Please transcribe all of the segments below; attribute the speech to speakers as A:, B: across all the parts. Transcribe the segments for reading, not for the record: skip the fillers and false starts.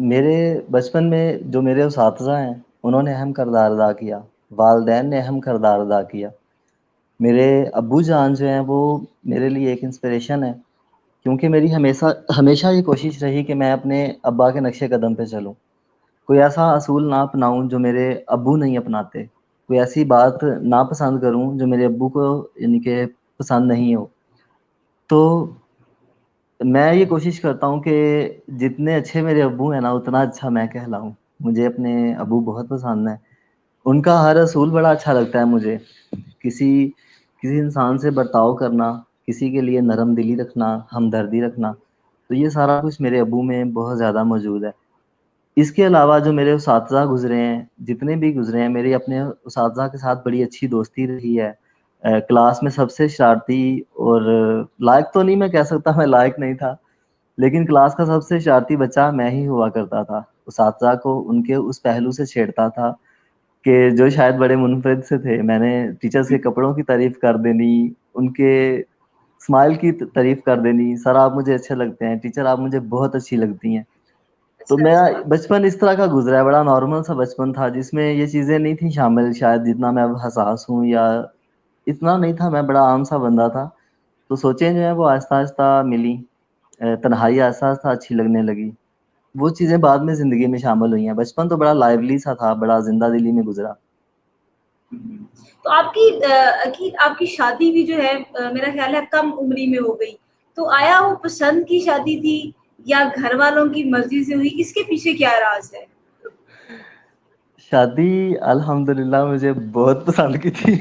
A: میرے بچپن میں جو میرے اساتذہ ہیں انہوں نے اہم کردار ادا کیا، والدین نے اہم کردار ادا کیا. میرے ابو جان جو ہیں وہ میرے لیے ایک انسپریشن ہے، کیونکہ میری ہمیشہ یہ کوشش رہی کہ میں اپنے ابا کے نقش قدم پہ چلوں، کوئی ایسا اصول نہ اپناؤں جو میرے ابو نہیں اپناتے، کوئی ایسی بات نا پسند کروں جو میرے ابو کو یعنی کہ پسند نہیں ہو. تو میں یہ کوشش کرتا ہوں کہ جتنے اچھے میرے ابو ہیں نا اتنا اچھا میں کہلاؤں. مجھے اپنے ابو بہت پسند ہیں، ان کا ہر اصول بڑا اچھا لگتا ہے مجھے. کسی انسان سے برتاؤ کرنا، کسی کے لیے نرم دلی رکھنا، ہمدردی رکھنا، تو یہ سارا کچھ میرے ابو میں بہت زیادہ موجود ہے. اس کے علاوہ جو میرے اساتذہ گزرے ہیں، جتنے بھی گزرے ہیں، میری اپنے اساتذہ کے ساتھ بڑی اچھی دوستی رہی ہے. کلاس میں سب سے شرارتی اور لائق تو نہیں میں کہہ سکتا، میں لائق نہیں تھا، لیکن کلاس کا سب سے شرارتی بچہ میں ہی ہوا کرتا تھا. اساتذہ کو ان کے اس پہلو سے چھیڑتا تھا کہ جو شاید بڑے منفرد سے تھے. میں نے ٹیچرز کے کپڑوں کی تعریف کر دینی، ان کے اسمائل کی تعریف کر دینی، سر آپ مجھے اچھے لگتے ہیں، ٹیچر آپ مجھے بہت اچھی لگتی ہیں. تو
B: اچھا
A: میرا
B: اچھا
A: بچپن اس طرح کا گزرا ہے، بڑا نارمل سا بچپن تھا جس میں یہ چیزیں نہیں تھیں شامل شاید جتنا میں اب حساس ہوں، یا اتنا نہیں تھا، میں بڑا عام سا بندہ تھا. تو سوچیں جو ہے وہ آہستہ آہستہ ملی، تنہائی آہستہ آہستہ اچھی لگنے لگی. وہ چیزیں بعد میں زندگی میں شامل ہوئی ہیں. بچپن تو بڑا لائیولی سا تھا، بڑا زندہ دلی میں گزرا.
B: تو آپ کی شادی بھی جو ہے میرا خیال ہے کم عمری میں ہو گئی، تو آیا وہ پسند کی شادی تھی یا گھر والوں کی مرضی سے ہوئی؟ اس کے پیچھے کیا راز ہے؟
A: شادی الحمدللہ مجھے بہت پسند کی تھی.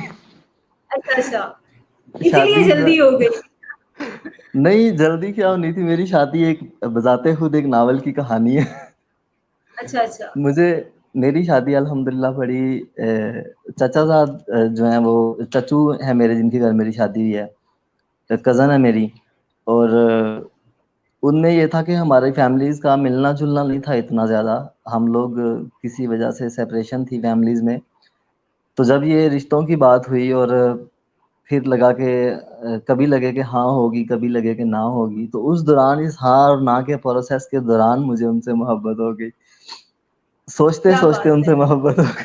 B: اچھا اچھا، اسی لیے
A: شادی
B: جلدی ہو گئی؟
A: نہیں، جلدی کیا ہونی تھی، میری شادی ایک بذات خود ایک ناول کی کہانی ہے.
B: اچھا اچھا
A: میری شادی الحمدللہ بڑی چچا صاحب جو ہیں وہ چچو ہیں میرے، جن کے گھر میری شادی ہوئی ہے، کزن ہے میری. اور ان میں یہ تھا کہ ہماری فیملیز کا ملنا جلنا نہیں تھا اتنا زیادہ. ہم لوگ کسی وجہ سے سیپریشن تھی فیملیز میں. تو جب یہ رشتوں کی بات ہوئی اور پھر لگا کہ کبھی لگے کہ ہاں ہوگی، کبھی لگے کہ نہ ہوگی، تو اس دوران اس ہاں اور نہ کے پروسیس کے دوران مجھے ان سے محبت ہو گئی. سوچتے
B: کیا
A: سوچتے ان
B: بات ہے!
A: سے محبت ہو گئی.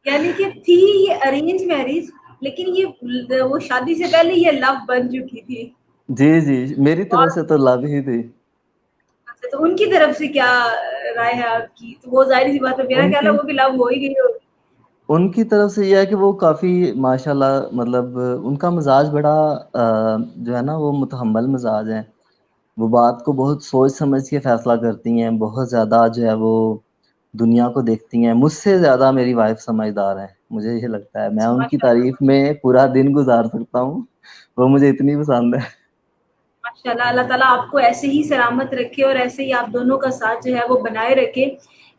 B: یعنی کہ تھی یہ ارینج میرج، لیکن یہ وہ شادی سے پہلے یہ لو بن چکی تھی.
A: جی جی، میری
B: اور
A: طرف سے تو لو ہی تھی.
B: اچھا، تو ان کی طرف سے کیا رائے ہے آپ کی؟ تو وہ ظاہر سی بات ہے، میرا
A: ان
B: خیال ہے
A: کی
B: وہ بھی لو ہو ہی گئی ہوگی.
A: ان کی طرف سے یہ ہے کہ وہ کافی ماشاء اللہ، مطلب ان کا مزاج بڑا جو ہے نا وہ متحمل مزاج ہے. وہ بات کو بہت سوچ سمجھ کے فیصلہ کرتی ہیں، بہت زیادہ جو ہے وہ دنیا کو دیکھتی ہیں. مجھ سے زیادہ میری وائف سمجھدار ہے، مجھے یہ لگتا ہے. میں
B: اچھا،
A: ان کی
B: ماشاء اللہ
A: تعریف
B: ماشاء
A: میں
B: اللہ
A: پورا دن گزار سکتا ہوں، وہ مجھے اتنی پسند ہے.
B: ماشاء اللہ. اللہ تعالیٰ آپ کو ایسے ہی سلامت رکھے اور ایسے ہی آپ دونوں کا ساتھ جو ہے وہ بنائے رکھے.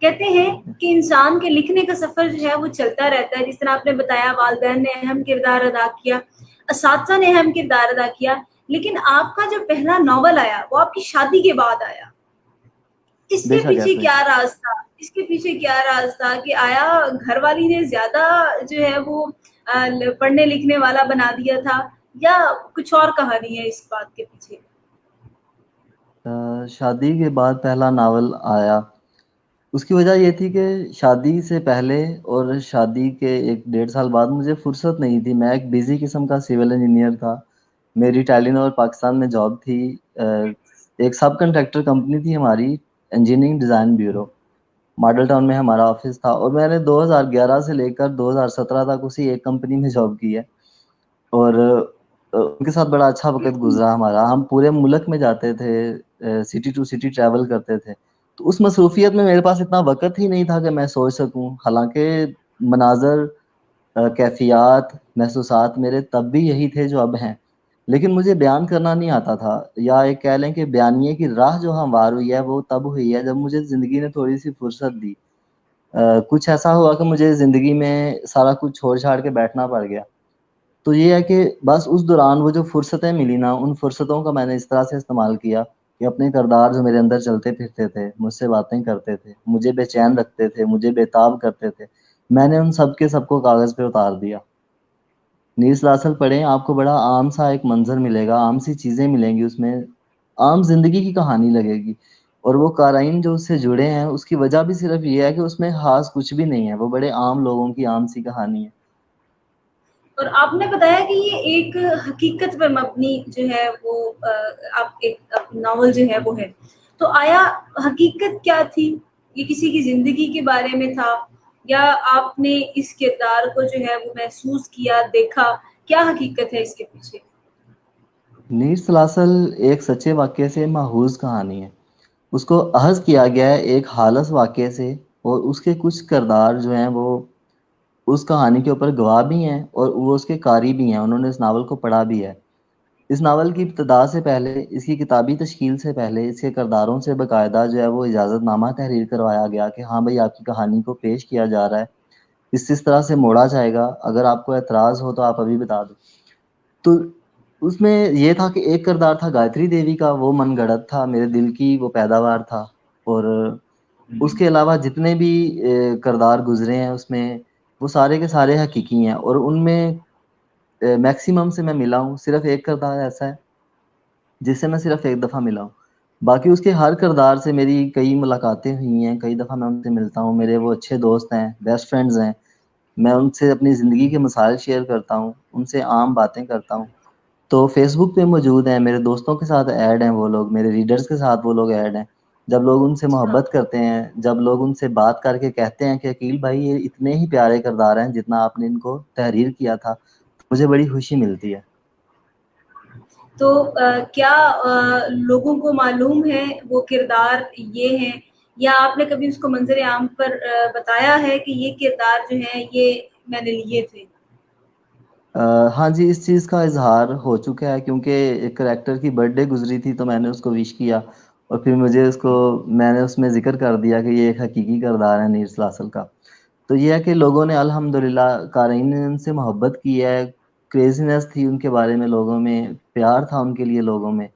B: کہتے ہیں کہ انسان کے لکھنے کا سفر جو ہے وہ چلتا رہتا ہے. جس طرح آپ نے بتایا والدین نے اہم کردار ادا کیا، اساتذہ نے اہم کردار ادا کیا، لیکن آپ کا جو پہلا ناول آیا وہ آپ کی شادی کے بعد آیا. اس
A: بے
B: کے
A: شک
B: پیچھے
A: ایسا ہی.
B: کیا راز تھا؟ اس کے پیچھے کیا راز تھا کہ آیا گھر والی نے زیادہ جو ہے وہ پڑھنے لکھنے والا بنا دیا تھا، یا کچھ اور کہانی ہے اس بات کے پیچھے؟
A: شادی کے بعد پہلا ناول آیا، اس کی وجہ یہ تھی کہ شادی سے پہلے اور شادی کے 1.5 سال بعد مجھے فرصت نہیں تھی. میں ایک بیزی قسم کا سول انجینئر تھا. میری ٹیلینور پاکستان میں جاب تھی. ایک سب کنٹریکٹر کمپنی تھی ہماری، engineering design bureau, model town میں ہمارا آفس تھا. اور میں نے 2011 سے لے کر 2017 تک اسی ایک کمپنی میں جاب کی ہے. اور ان کے ساتھ بڑا اچھا وقت گزرا ہمارا. ہم پورے ملک میں جاتے تھے، سٹی ٹو سٹی ٹریول کرتے تھے. تو اس مصروفیت میں میرے پاس اتنا وقت ہی نہیں تھا کہ میں سوچ سکوں. حالانکہ مناظر، کیفیات، محسوسات میرے تب بھی یہی تھے جو اب ہیں، لیکن مجھے بیان کرنا نہیں آتا تھا. یا ایک کہہ لیں کہ بیانیے کی راہ جو ہموار ہوئی ہے وہ تب ہوئی ہے جب مجھے زندگی نے تھوڑی سی فرصت دی. کچھ ایسا ہوا کہ مجھے زندگی میں سارا کچھ چھوڑ چھاڑ کے بیٹھنا پڑ گیا. تو یہ ہے کہ بس اس دوران وہ جو فرصتیں ملی نا، ان فرصتوں کا میں نے اس طرح سے استعمال کیا کہ اپنے کردار جو میرے اندر چلتے پھرتے تھے، مجھ سے باتیں کرتے تھے، مجھے بے چین رکھتے تھے، مجھے بےتاب کرتے تھے، میں نے ان سب کے سب کو کاغذ پہ اتار دیا. نیل سلاسل پڑھیں، آپ کو بڑا عام سا ایک منظر ملے گا، عام سی چیزیں ملیں گی اس میں، عام زندگی کی کہانی لگے گی. اور وہ قارئین جو اس سے جڑے ہیں اس کی وجہ بھی صرف یہ ہے کہ اس میں خاص کچھ بھی نہیں ہے، وہ بڑے عام لوگوں کی عام سی کہانی ہے۔
B: اور آپ نے بتایا کہ یہ ایک حقیقت پر مبنی جو ہے وہ آپ ایک ناول جو ہے وہ ہے، تو آیا حقیقت کیا تھی؟ یہ کسی کی زندگی کے بارے میں تھا، یا آپ نے اس کردار کو جو ہے وہ محسوس کیا، دیکھا؟ کیا حقیقت ہے اس کے پیچھے؟
A: میر سلاسل ایک سچے واقعے سے محوز کہانی ہے، اس کو اخذ کیا گیا ہے ایک خالص واقعے سے، اور اس کے کچھ کردار جو ہیں وہ اس کہانی کے اوپر گواہ بھی ہیں اور وہ اس کے قاری بھی ہیں، انہوں نے اس ناول کو پڑھا بھی ہے۔ اس ناول کی ابتدا سے پہلے، اس کی کتابی تشکیل سے پہلے، اس کے کرداروں سے باقاعدہ جو ہے وہ اجازت نامہ تحریر کروایا گیا کہ ہاں بھائی آپ کی کہانی کو پیش کیا جا رہا ہے، اس طرح سے موڑا جائے گا، اگر آپ کو اعتراض ہو تو آپ ابھی بتا دو۔ تو اس میں یہ تھا کہ ایک کردار تھا گایتری دیوی کا، وہ من گڑت تھا، میرے دل کی وہ پیداوار تھا، اور اس کے علاوہ جتنے بھی کردار گزرے ہیں اس میں وہ سارے کے سارے حقیقی ہیں، اور ان میں میکسیمم سے میں ملا ہوں، صرف ایک کردار ایسا ہے جس سے میں صرف ایک دفعہ ملا ہوں، باقی اس کے ہر کردار سے میری کئی ملاقاتیں ہوئی ہیں، کئی دفعہ میں ان سے ملتا ہوں، میرے وہ اچھے دوست ہیں، بیسٹ فرینڈز ہیں، میں ان سے اپنی زندگی کے مسائل شیئر کرتا ہوں، ان سے عام باتیں کرتا ہوں۔ تو فیس بک پہ موجود ہیں، میرے دوستوں کے ساتھ ایڈ ہیں وہ لوگ، میرے ریڈرز کے ساتھ وہ لوگ ایڈ ہیں۔ جب لوگ ان سے
B: اچھا،
A: محبت کرتے ہیں، جب لوگ ان سے بات کر کے کہتے ہیں کہ عقیل بھائی یہ اتنے ہی پیارے کردار ہیں جتنا آپ نے ان کو تحریر کیا تھا، مجھے بڑی خوشی ملتی ہے۔
B: تو کیا لوگوں کو معلوم ہے وہ کردار یہ ہیں، یا آپ نے کبھی اس کو منظر عام پر بتایا ہے کہ یہ کردار جو ہیں یہ میں نے لیے تھے؟
A: ہاں جی، اس چیز کا اظہار ہو چکا ہے، کیونکہ ایک کریکٹر کی برتھ ڈے گزری تھی تو میں نے اس کو وش کیا، اور پھر مجھے میں نے اس میں ذکر کر دیا کہ یہ ایک حقیقی کردار ہے نیر سلاسل کا۔ تو یہ ہے کہ لوگوں نے الحمدللہ، قارئین نے ان سے محبت کی ہے، کریزینس تھی ان کے بارے میں، لوگوں میں پیار تھا ان کے لیے، لوگوں میں۔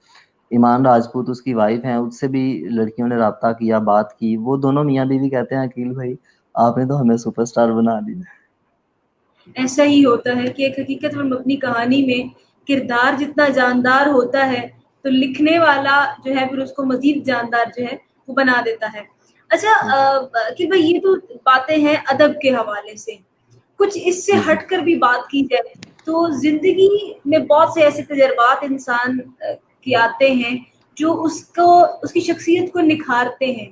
A: ایمان راجپوت اس کی وائف ہیں، اس سے بھی لڑکیوں نے رابطہ کیا، بات کی، وہ دونوں میاں بیوی کہتے ہیں عقیل بھائی آپ نے تو ہمیں سپر سٹار بنا دیا۔
B: ایسا ہی ہوتا ہے کہ ایک حقیقت پر مبنی کہانی میں کردار جتنا جاندار ہوتا ہے تو لکھنے والا جو ہے پھر اس کو مزید جاندار جو ہے وہ بنا دیتا ہے۔ اچھا کہ بھائی یہ تو باتیں ہیں ادب کے حوالے سے، کچھ اس سے
A: جی جی
B: ہٹ کر بھی بات کی جائے تو زندگی میں بہت سے ایسے تجربات انسان کے آتے ہیں جو اس کی شخصیت کو نکھارتے ہیں،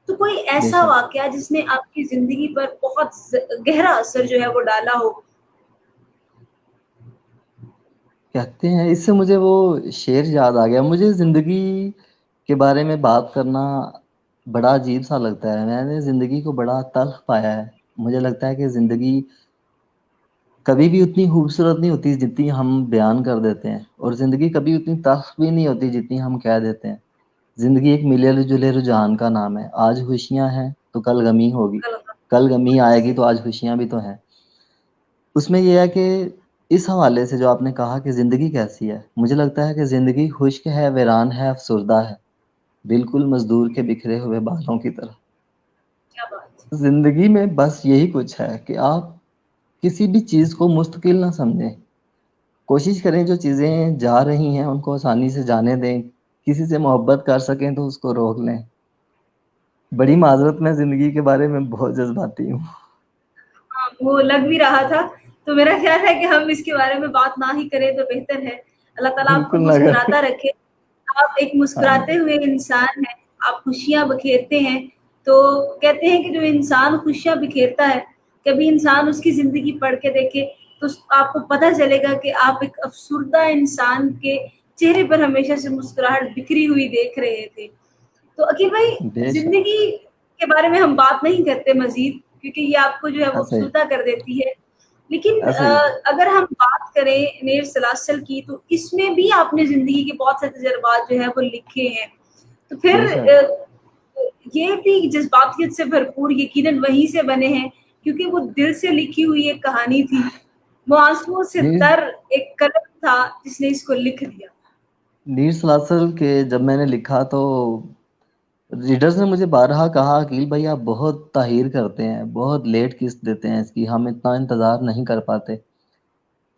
B: تو کوئی
A: بے
B: ایسا
A: شک۔
B: واقعہ جس نے آپ کی زندگی پر بہت گہرا اثر جو ہے وہ ڈالا ہو؟
A: کہتے ہیں، اس سے مجھے وہ شعر یاد آ گیا، مجھے زندگی کے بارے میں بات کرنا بڑا عجیب سا لگتا ہے، میں نے زندگی کو بڑا تلخ پایا ہے، مجھے لگتا ہے کہ زندگی کبھی بھی اتنی خوبصورت نہیں ہوتی جتنی ہم بیان کر دیتے ہیں، اور زندگی کبھی اتنی تلخ بھی نہیں ہوتی جتنی ہم کہہ دیتے ہیں۔ زندگی ایک ملے جلے رجحان کا نام ہے، آج خوشیاں ہیں تو کل غمی ہوگی، کل غمی آئے گی تو آج خوشیاں بھی تو ہیں۔ اس میں یہ ہے کہ اس حوالے سے جو آپ نے کہا کہ زندگی کیسی ہے، مجھے لگتا ہے کہ زندگی خشک ہے، ویران ہے، افسردہ ہے، بالکل مزدور کے بکھرے ہوئے بالوں کی طرح۔
B: کیا بات!
A: زندگی میں بس یہی کچھ ہے کہ آپ کسی بھی چیز کو مستقل نہ سمجھیں، کوشش کریں جو چیزیں جا رہی ہیں ان کو آسانی سے جانے دیں، کسی سے محبت کر سکیں تو اس کو روک لیں۔ بڑی معذرت، میں زندگی کے بارے میں بہت جذباتی ہوں۔
B: ہاں، وہ لگ بھی رہا تھا، تو میرا خیال ہے کہ ہم اس کے بارے میں بات نہ ہی کریں تو بہتر ہے۔ اللہ تعالیٰ آپ کو
A: بالکل نہ کریں۔
B: مسکراتا رکھے، آپ ایک مسکراتے
A: آمین۔
B: ہوئے انسان ہیں، آپ خوشیاں بکھیرتے ہیں، تو کہتے ہیں کہ جو انسان خوشیاں بکھیرتا ہے، کبھی انسان اس کی زندگی پڑھ کے دیکھے تو آپ کو پتہ چلے گا کہ آپ ایک افسردہ انسان کے چہرے پر ہمیشہ سے مسکراہٹ بکھری ہوئی دیکھ رہے تھے۔ تو عقیل بھائی،
A: بے شک۔
B: زندگی کے بارے میں ہم بات نہیں کرتے مزید، کیونکہ یہ آپ کو جو ہے وہ
A: ایسا ہی،
B: افسردہ کر دیتی ہے، لیکن
A: ایسا ہی۔
B: اگر ہم بات کریں نیر سلاسل کی تو اس میں بھی آپ نے زندگی کے بہت سے تجربات جو ہے وہ لکھے ہیں، تو پھر
A: بے شک۔
B: یہ بھی جذباتیت سے بھرپور یقیناً وہیں سے بنے ہیں، کیونکہ وہ دل سے لکھی ہوئی ایک کہانی تھی، وہ آنسوؤں سے
A: نیر
B: تر ایک قلم تھا جس نے اس کو لکھ دیا۔
A: نیر سلاسل کے جب میں نے لکھا تو ریڈرز نے مجھے بارہا کہا عقیل بھائی آپ بہت تاخیر کرتے ہیں، بہت لیٹ قسط دیتے ہیں اس کی، ہم اتنا انتظار نہیں کر پاتے۔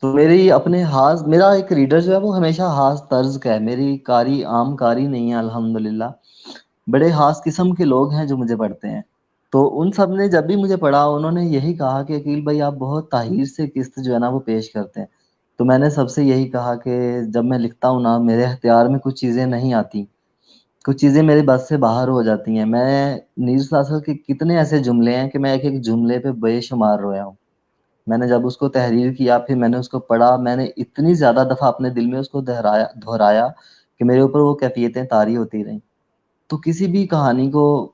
A: تو میری اپنے میرا ایک ریڈر جو ہے وہ ہمیشہ خاص طرز کا ہے، میری قاری عام قاری نہیں ہے الحمدللہ، بڑے خاص قسم کے لوگ ہیں جو مجھے پڑھتے ہیں. تو ان سب نے جب بھی مجھے پڑھا انہوں نے یہی کہا کہ عقیل بھائی آپ بہت تحریر سے قسط جو ہے نا وہ پیش کرتے ہیں. تو میں نے سب سے یہی کہا کہ جب میں لکھتا ہوں نا میرے اختیار میں کچھ چیزیں نہیں آتی, کچھ چیزیں میرے بس سے باہر ہو جاتی ہیں. میں نیوز سلاسل کے کتنے ایسے جملے ہیں کہ میں ایک ایک جملے پہ بے شمار رویا ہوں. میں نے جب اس کو تحریر کیا پھر میں نے اس کو پڑھا, میں نے اتنی زیادہ دفعہ اپنے دل میں اس کو دہرایا کہ میرے اوپر وہ کیفیتیں طاری ہوتی رہیں. تو کسی بھی کہانی کو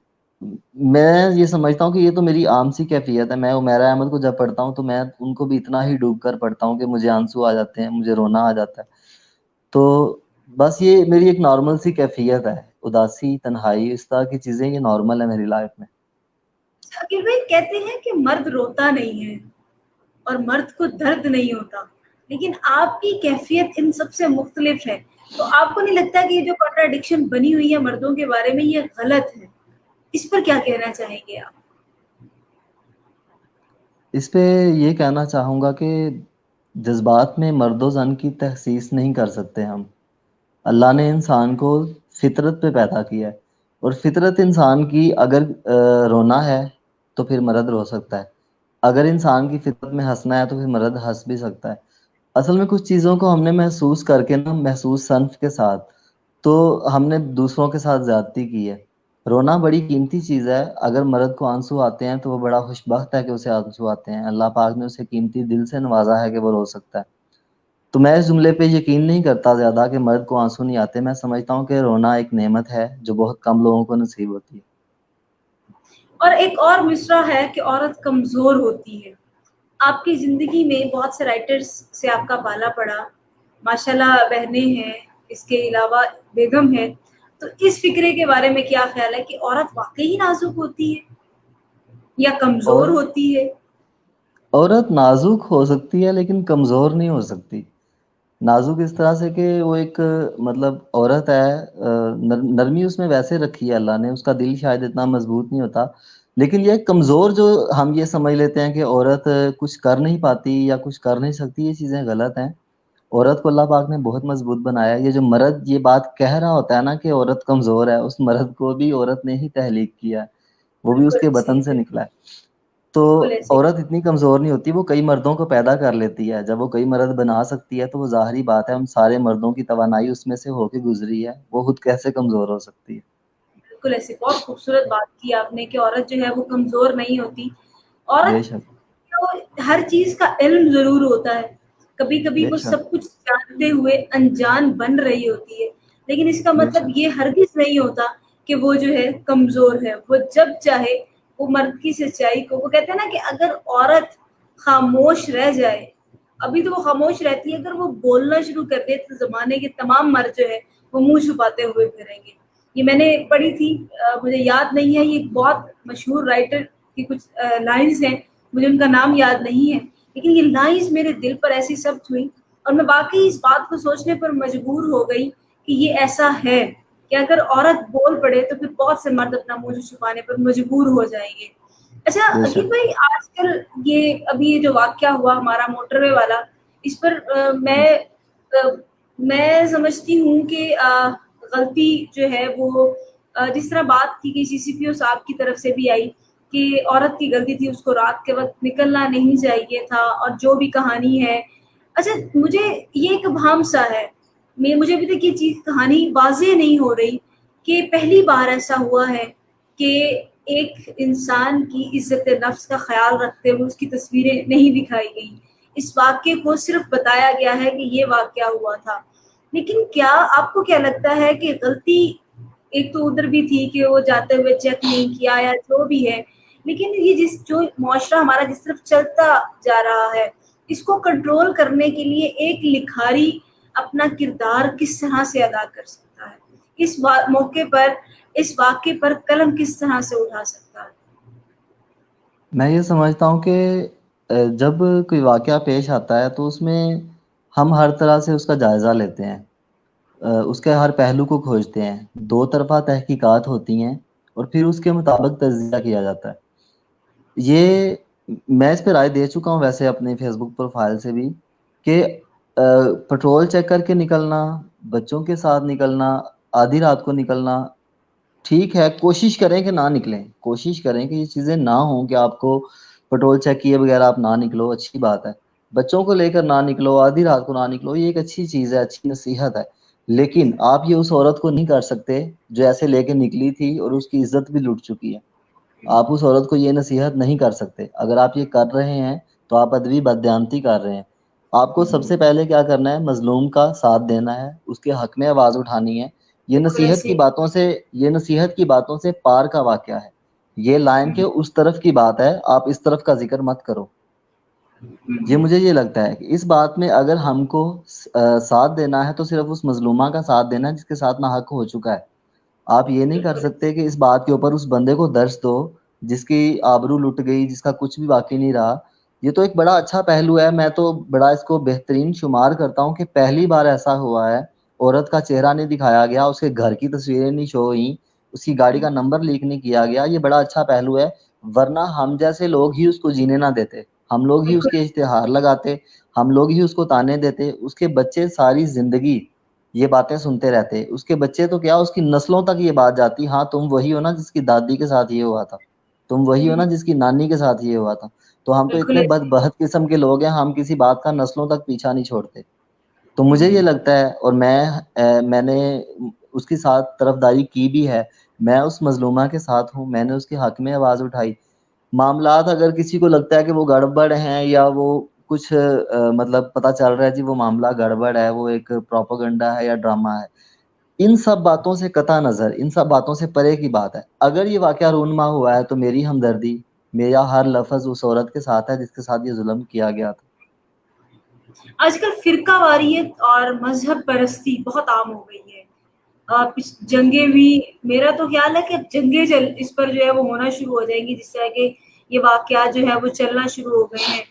A: میں یہ سمجھتا ہوں کہ یہ تو میری عام سی کیفیت ہے. میں عمیر احمد کو جب پڑھتا ہوں تو میں ان کو بھی اتنا ہی ڈوب کر پڑھتا ہوں کہ مجھے آنسو آ جاتے ہیں, مجھے رونا آ جاتا ہے. تو بس یہ میری ایک نارمل سی کیفیت ہے, اداسی, تنہائی, اس طرح کی چیزیں یہ نارمل ہے میری لائف میں.
B: عقیل بھائی کہتے ہیں کہ مرد روتا نہیں ہے اور مرد کو درد نہیں ہوتا, لیکن آپ کی کیفیت ان سب سے مختلف ہے. تو آپ کو نہیں لگتا کہ یہ جو کنٹراڈکشن بنی ہوئی ہے مردوں کے بارے میں یہ غلط ہے؟ اس پر کیا کہنا چاہیں گے آپ؟
A: اس پہ یہ کہنا چاہوں گا کہ جذبات میں مرد و زن کی تخصیص نہیں کر سکتے ہم. اللہ نے انسان کو فطرت پہ پیدا کیا ہے, اور فطرت انسان کی اگر رونا ہے تو پھر مرد رو سکتا ہے, اگر انسان کی فطرت میں ہنسنا ہے تو پھر مرد ہنس بھی سکتا ہے. اصل میں کچھ چیزوں کو ہم نے محسوس کر کے نا, محسوس صنف کے ساتھ, تو ہم نے دوسروں کے ساتھ زیادتی کی ہے. رونا بڑی قیمتی چیز ہے. اگر مرد کو آنسو آتے ہیں تو وہ بڑا خوش بخت ہے کہ اسے آنسو آتے ہیں. اللہ پاک نے اسے قیمتی دل سے نوازا ہے کہ وہ رو سکتا ہے. تو میں اس جملے پہ یقین نہیں کرتا زیادہ کہ مرد کو آنسو نہیں آتے. میں سمجھتا ہوں کہ رونا ایک نعمت ہے جو بہت کم لوگوں کو نصیب ہوتی ہے.
B: اور ایک اور مصرع ہے کہ عورت کمزور ہوتی ہے. آپ کی زندگی میں بہت سے رائٹرز سے آپ کا پالا پڑا, ماشاءاللہ بہنیں ہیں, اس کے علاوہ بیگم ہے. تو اس فکرے کے بارے میں کیا خیال ہے کہ عورت واقعی نازک ہوتی ہے یا کمزور
A: اور
B: ہوتی ہے؟
A: عورت نازک ہو سکتی ہے لیکن کمزور نہیں ہو سکتی. نازک اس طرح سے کہ وہ ایک مطلب عورت ہے, نرمی اس میں ویسے رکھی ہے اللہ نے, اس کا دل شاید اتنا مضبوط نہیں ہوتا. لیکن یہ کمزور جو ہم یہ سمجھ لیتے ہیں کہ عورت کچھ کر نہیں پاتی یا کچھ کر نہیں سکتی, یہ چیزیں غلط ہیں. عورت کو اللہ پاک نے بہت مضبوط بنایا ہے. یہ جو مرد یہ بات کہہ رہا ہوتا ہے نا کہ عورت کمزور ہے, اس مرد کو بھی عورت نے ہی تخلیق کیا ہے, وہ بھی اس
B: بالکل
A: کے
B: ایسے ہی،
A: بطن سے نکلا ہے. تو
B: بالکل ایسے ہی.
A: عورت اتنی کمزور نہیں ہوتی, وہ کئی مردوں کو پیدا کر لیتی ہے. جب وہ کئی مرد بنا سکتی ہے تو وہ ظاہری بات ہے ان سارے مردوں کی توانائی اس میں سے ہو کے گزری ہے, وہ خود کیسے کمزور ہو سکتی ہے.
B: بالکل ایسے, بہت خوبصورت بات کی آپ نے کہ عورت جو ہے وہ کمزور نہیں ہوتی. عورت
A: بے شک,
B: کو ہر چیز کا علم ضرور ہوتا ہے, کبھی کبھی
A: بے
B: وہ
A: شک,
B: سب کچھ جانتے ہوئے انجان بن رہی ہوتی ہے, لیکن اس کا
A: بے
B: مطلب
A: شک,
B: یہ ہرگز نہیں ہوتا کہ وہ جو ہے کمزور ہے. وہ جب چاہے وہ مرد کی سچائی کو, وہ کہتے ہیں نا کہ اگر عورت خاموش رہ جائے, ابھی تو وہ خاموش رہتی ہے, اگر وہ بولنا شروع کر دے تو زمانے کے تمام مرد جو ہے وہ منہ چھپاتے ہوئے پھریں گے. یہ میں نے پڑھی تھی, مجھے یاد نہیں ہے, یہ ایک بہت مشہور رائٹر کی کچھ لائنز ہیں, مجھے ان کا نام یاد نہیں ہے, لیکن یہ لائنز میرے دل پر ایسی ثبت ہوئی اور میں واقعی اس بات کو سوچنے پر مجبور ہو گئی کہ یہ ایسا ہے کہ اگر عورت بول پڑے تو پھر بہت سے مرد اپنا منہ چھپانے پر مجبور ہو جائیں گے. اچھا
A: بے
B: عقیل
A: شک.
B: بھائی, آج کل یہ ابھی یہ جو واقعہ ہوا ہمارا موٹر وے والا, اس پر میں سمجھتی ہوں کہ غلطی جو ہے وہ جس طرح بات کی گئی سی پی او صاحب کی طرف سے بھی آئی کہ عورت کی غلطی تھی, اس کو رات کے وقت نکلنا نہیں چاہیے تھا, اور جو بھی کہانی ہے. اچھا مجھے یہ ایک ابہام سا ہے, مجھے ابھی تک یہ چیز کہانی واضح نہیں ہو رہی کہ پہلی بار ایسا ہوا ہے کہ ایک انسان کی عزت نفس کا خیال رکھتے ہوئے اس کی تصویریں نہیں دکھائی گئی. اس واقعے کو صرف بتایا گیا ہے کہ یہ واقعہ ہوا تھا. لیکن کیا آپ کو کیا لگتا ہے کہ غلطی ایک تو ادھر بھی تھی کہ وہ جاتے ہوئے چیک نہیں کیا یا جو بھی ہے, لیکن یہ جو معاشرہ ہمارا جس طرف چلتا جا رہا ہے, اس کو کنٹرول کرنے کے لیے ایک لکھاری اپنا کردار کس طرح سے ادا کر سکتا ہے, اس موقع پر اس واقعے پر قلم کس طرح سے اٹھا سکتا ہے؟
A: میں یہ سمجھتا ہوں کہ جب کوئی واقعہ پیش آتا ہے تو اس میں ہم ہر طرح سے اس کا جائزہ لیتے ہیں, اس کے ہر پہلو کو کھوجتے ہیں, دو طرفہ تحقیقات ہوتی ہیں اور پھر اس کے مطابق تجزیہ کیا جاتا ہے. یہ میں اس پہ رائے دے چکا ہوں ویسے اپنے فیس بک پروفائل سے بھی کہ پٹرول چیک کر کے نکلنا, بچوں کے ساتھ نکلنا, آدھی رات کو نکلنا, ٹھیک ہے، کوشش کریں کہ نہ نکلیں، کوشش کریں کہ یہ چیزیں نہ ہوں کہ آپ کو پٹرول چیک کیے بغیر آپ نہ نکلو، اچھی بات ہے. بچوں کو لے کر نہ نکلو، آدھی رات کو نہ نکلو، یہ ایک اچھی چیز ہے، اچھی نصیحت ہے. لیکن آپ یہ اس عورت کو نہیں کر سکتے جو ایسے لے کے نکلی تھی اور اس کی عزت بھی لٹ چکی ہے. آپ اس عورت کو یہ نصیحت نہیں کر سکتے. اگر آپ یہ کر رہے ہیں تو آپ ادبی بددیانتی کر رہے ہیں. آپ کو سب سے پہلے کیا کرنا ہے؟ مظلوم کا ساتھ دینا ہے، اس کے حق میں آواز اٹھانی ہے. یہ
B: بالکل
A: نصیحت کی
B: ایسے
A: باتوں سے، یہ نصیحت کی باتوں سے پار کا واقعہ ہے. یہ لائن کے اس طرف کی بات ہے، آپ اس طرف کا ذکر مت کرو. یہ مجھے یہ لگتا ہے کہ اس بات میں اگر ہم کو ساتھ دینا ہے تو صرف اس مظلومہ کا ساتھ دینا ہے جس کے ساتھ ناحق ہو چکا ہے. آپ یہ نہیں کر
B: بالکل
A: سکتے کہ اس بات کے اوپر اس بندے کو درس دو جس کی آبرو لٹ گئی، جس کا کچھ بھی باقی نہیں رہا. یہ تو ایک بڑا اچھا پہلو ہے، میں تو بڑا اس کو بہترین شمار کرتا ہوں کہ پہلی بار ایسا ہوا ہے عورت کا چہرہ نہیں دکھایا گیا، اس کے گھر کی تصویریں نہیں شو ہوئیں، اس کی گاڑی کا نمبر لیک نہیں کیا گیا. یہ بڑا اچھا پہلو ہے، ورنہ ہم جیسے لوگ ہی اس کو جینے نہ دیتے، ہم لوگ ہی اس
B: بالکل
A: کے اشتہار لگاتے، ہم لوگ ہی اس کو تانے دیتے. اس کے بچے ساری زندگی یہ باتیں سنتے رہتے. اس کے بچے تو کیا، اس کی نسلوں تک یہ بات جاتی، ہاں تم وہی ہو نا جس کی دادی کے ساتھ یہ ہوا تھا، تم وہی ہو نا جس کی نانی کے ساتھ یہ ہوا تھا. تو ہم تو
B: بالکل
A: اتنے
B: ایسے
A: بد قسم کے لوگ ہیں، ہم کسی بات کا نسلوں تک پیچھا نہیں چھوڑتے. تو مجھے یہ لگتا ہے، اور میں نے اس کی ساتھ طرفداری کی بھی ہے، میں اس مظلومہ کے ساتھ ہوں، میں نے اس کے حق میں آواز اٹھائی. معاملات اگر کسی کو لگتا ہے کہ وہ گڑبڑ ہیں یا وہ کچھ مطلب پتہ چل رہا ہے جی وہ معاملہ گڑبڑ ہے، وہ ایک پروپیگنڈا ہے یا ڈرامہ ہے، ان سب باتوں سے قطع نظر، ان سب باتوں سے پرے کی بات ہے. اگر یہ واقعہ رونما ہوا ہے تو میری ہمدردی، میرا ہر لفظ اس عورت کے ساتھ ہے جس کے ساتھ یہ ظلم کیا گیا تھا.
B: آج کل فرقہ واریت اور مذہب پرستی بہت عام ہو گئی ہے. جنگیں بھی، میرا تو خیال ہے کہ اب جنگیں اس پر جو ہے وہ ہونا شروع ہو جائیں گی، جس طرح کہ یہ واقعات جو ہے وہ چلنا شروع ہو گئے ہیں.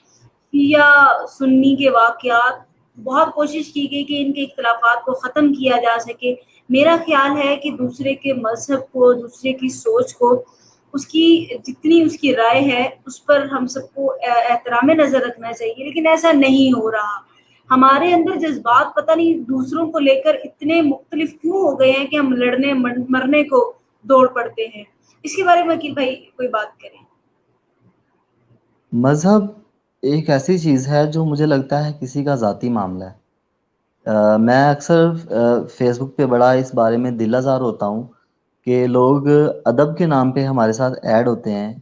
B: شیعہ سنی کے واقعات، بہت کوشش کی گئی کہ ان کے اختلافات کو ختم کیا جا سکے. میرا خیال ہے کہ دوسرے کے مذہب کو، دوسرے کی سوچ کو، اس کی جتنی اس کی رائے ہے اس پر ہم سب کو احترام نظر رکھنا چاہیے، لیکن ایسا نہیں ہو رہا. ہمارے اندر جذبات پتہ نہیں دوسروں کو لے کر اتنے مختلف کیوں ہو گئے ہیں کہ ہم لڑنے مرنے کو دوڑ پڑتے ہیں. اس کے بارے میں وکیل بھائی کوئی بات کریں.
A: مذہب ایک ایسی چیز ہے جو مجھے لگتا ہے کسی کا ذاتی معاملہ ہے. میں اکثر فیس بک پہ بڑا اس بارے میں دل آزار ہوتا ہوں کہ لوگ ادب کے نام پہ ہمارے ساتھ ایڈ ہوتے ہیں،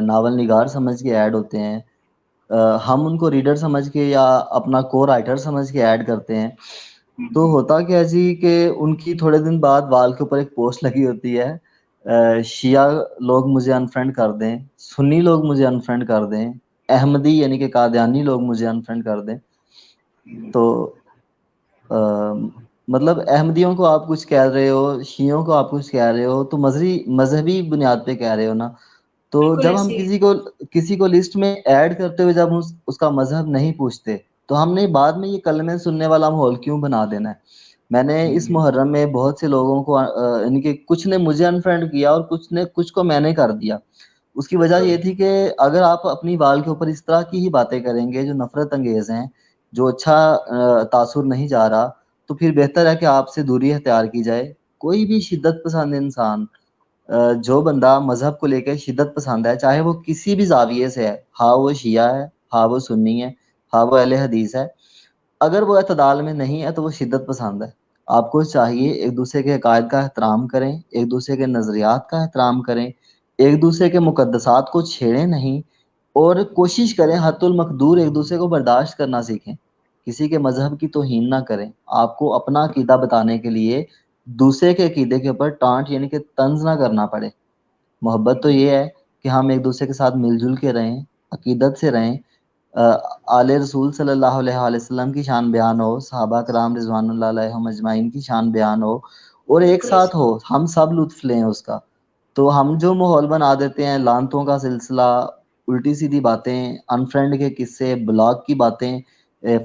A: ناول نگار سمجھ کے ایڈ ہوتے ہیں، ہم ان کو ریڈر سمجھ کے یا اپنا کو رائٹر سمجھ کے ایڈ کرتے ہیں. تو ہوتا کیا جی کہ ان کی تھوڑے دن بعد وال کے اوپر ایک پوسٹ لگی ہوتی ہے، شیعہ لوگ مجھے انفرینڈ کر دیں، سنی لوگ مجھے انفرینڈ کر دیں، احمدی یعنی کہ قادیانی لوگ مجھے انفرینڈ کر دیں. تو مطلب احمدیوں کو آپ کچھ کہہ رہے ہو، شیعوں کو آپ کچھ کہہ رہے ہو، تو مذہبی بنیاد پہ کہہ رہے ہو نا. تو
B: بالکل
A: جب ہم
B: ایسے
A: کسی کو لسٹ میں ایڈ کرتے ہوئے جب اس کا مذہب نہیں پوچھتے تو ہم نے بعد میں یہ کلمے سننے والا ماحول کیوں بنا دینا ہے. میں نے اس محرم میں بہت سے لوگوں کو یعنی کہ کچھ نے مجھے انفرینڈ کیا اور کچھ کو میں نے کر دیا. اس کی وجہ یہ تھی کہ اگر آپ اپنی وال کے اوپر اس طرح کی ہی باتیں کریں گے جو نفرت انگیز ہیں، جو اچھا تاثر نہیں جا رہا، تو پھر بہتر ہے کہ آپ سے دوری اختیار کی جائے. کوئی بھی شدت پسند انسان، جو بندہ مذہب کو لے کے شدت پسند ہے، چاہے وہ کسی بھی زاویے سے ہے، ہاں وہ شیعہ ہے، ہاں وہ سنی ہے، ہاں وہ اہل حدیث ہے، اگر وہ اعتدال میں نہیں ہے تو وہ شدت پسند ہے. آپ کو چاہیے ایک دوسرے کے عقائد کا احترام کریں، ایک دوسرے کے نظریات کا احترام کریں، ایک دوسرے کے مقدسات کو چھیڑیں نہیں، اور کوشش کریں حتی المقدور ایک دوسرے کو برداشت کرنا سیکھیں. کسی کے مذہب کی توہین نہ کریں. آپ کو اپنا عقیدہ بتانے کے لیے دوسرے کے عقیدے کے اوپر ٹانٹ یعنی کہ طنز نہ کرنا پڑے. محبت تو یہ ہے کہ ہم ایک دوسرے کے ساتھ مل جل کے رہیں، عقیدت سے رہیں، آل رسول صلی اللہ علیہ وآلہ وسلم کی شان بیان ہو، صحابہ کرام رضوان اللہ علیہم اجمعین کی شان بیان ہو، اور ایک
B: بالکل
A: ساتھ
B: ایسے
A: ہو، ہم سب لطف لیں اس کا. تو ہم جو ماحول بنا دیتے ہیں، لعنتوں کا سلسلہ، الٹی سیدھی باتیں، انفرینڈ کے قصے، بلاگ کی باتیں،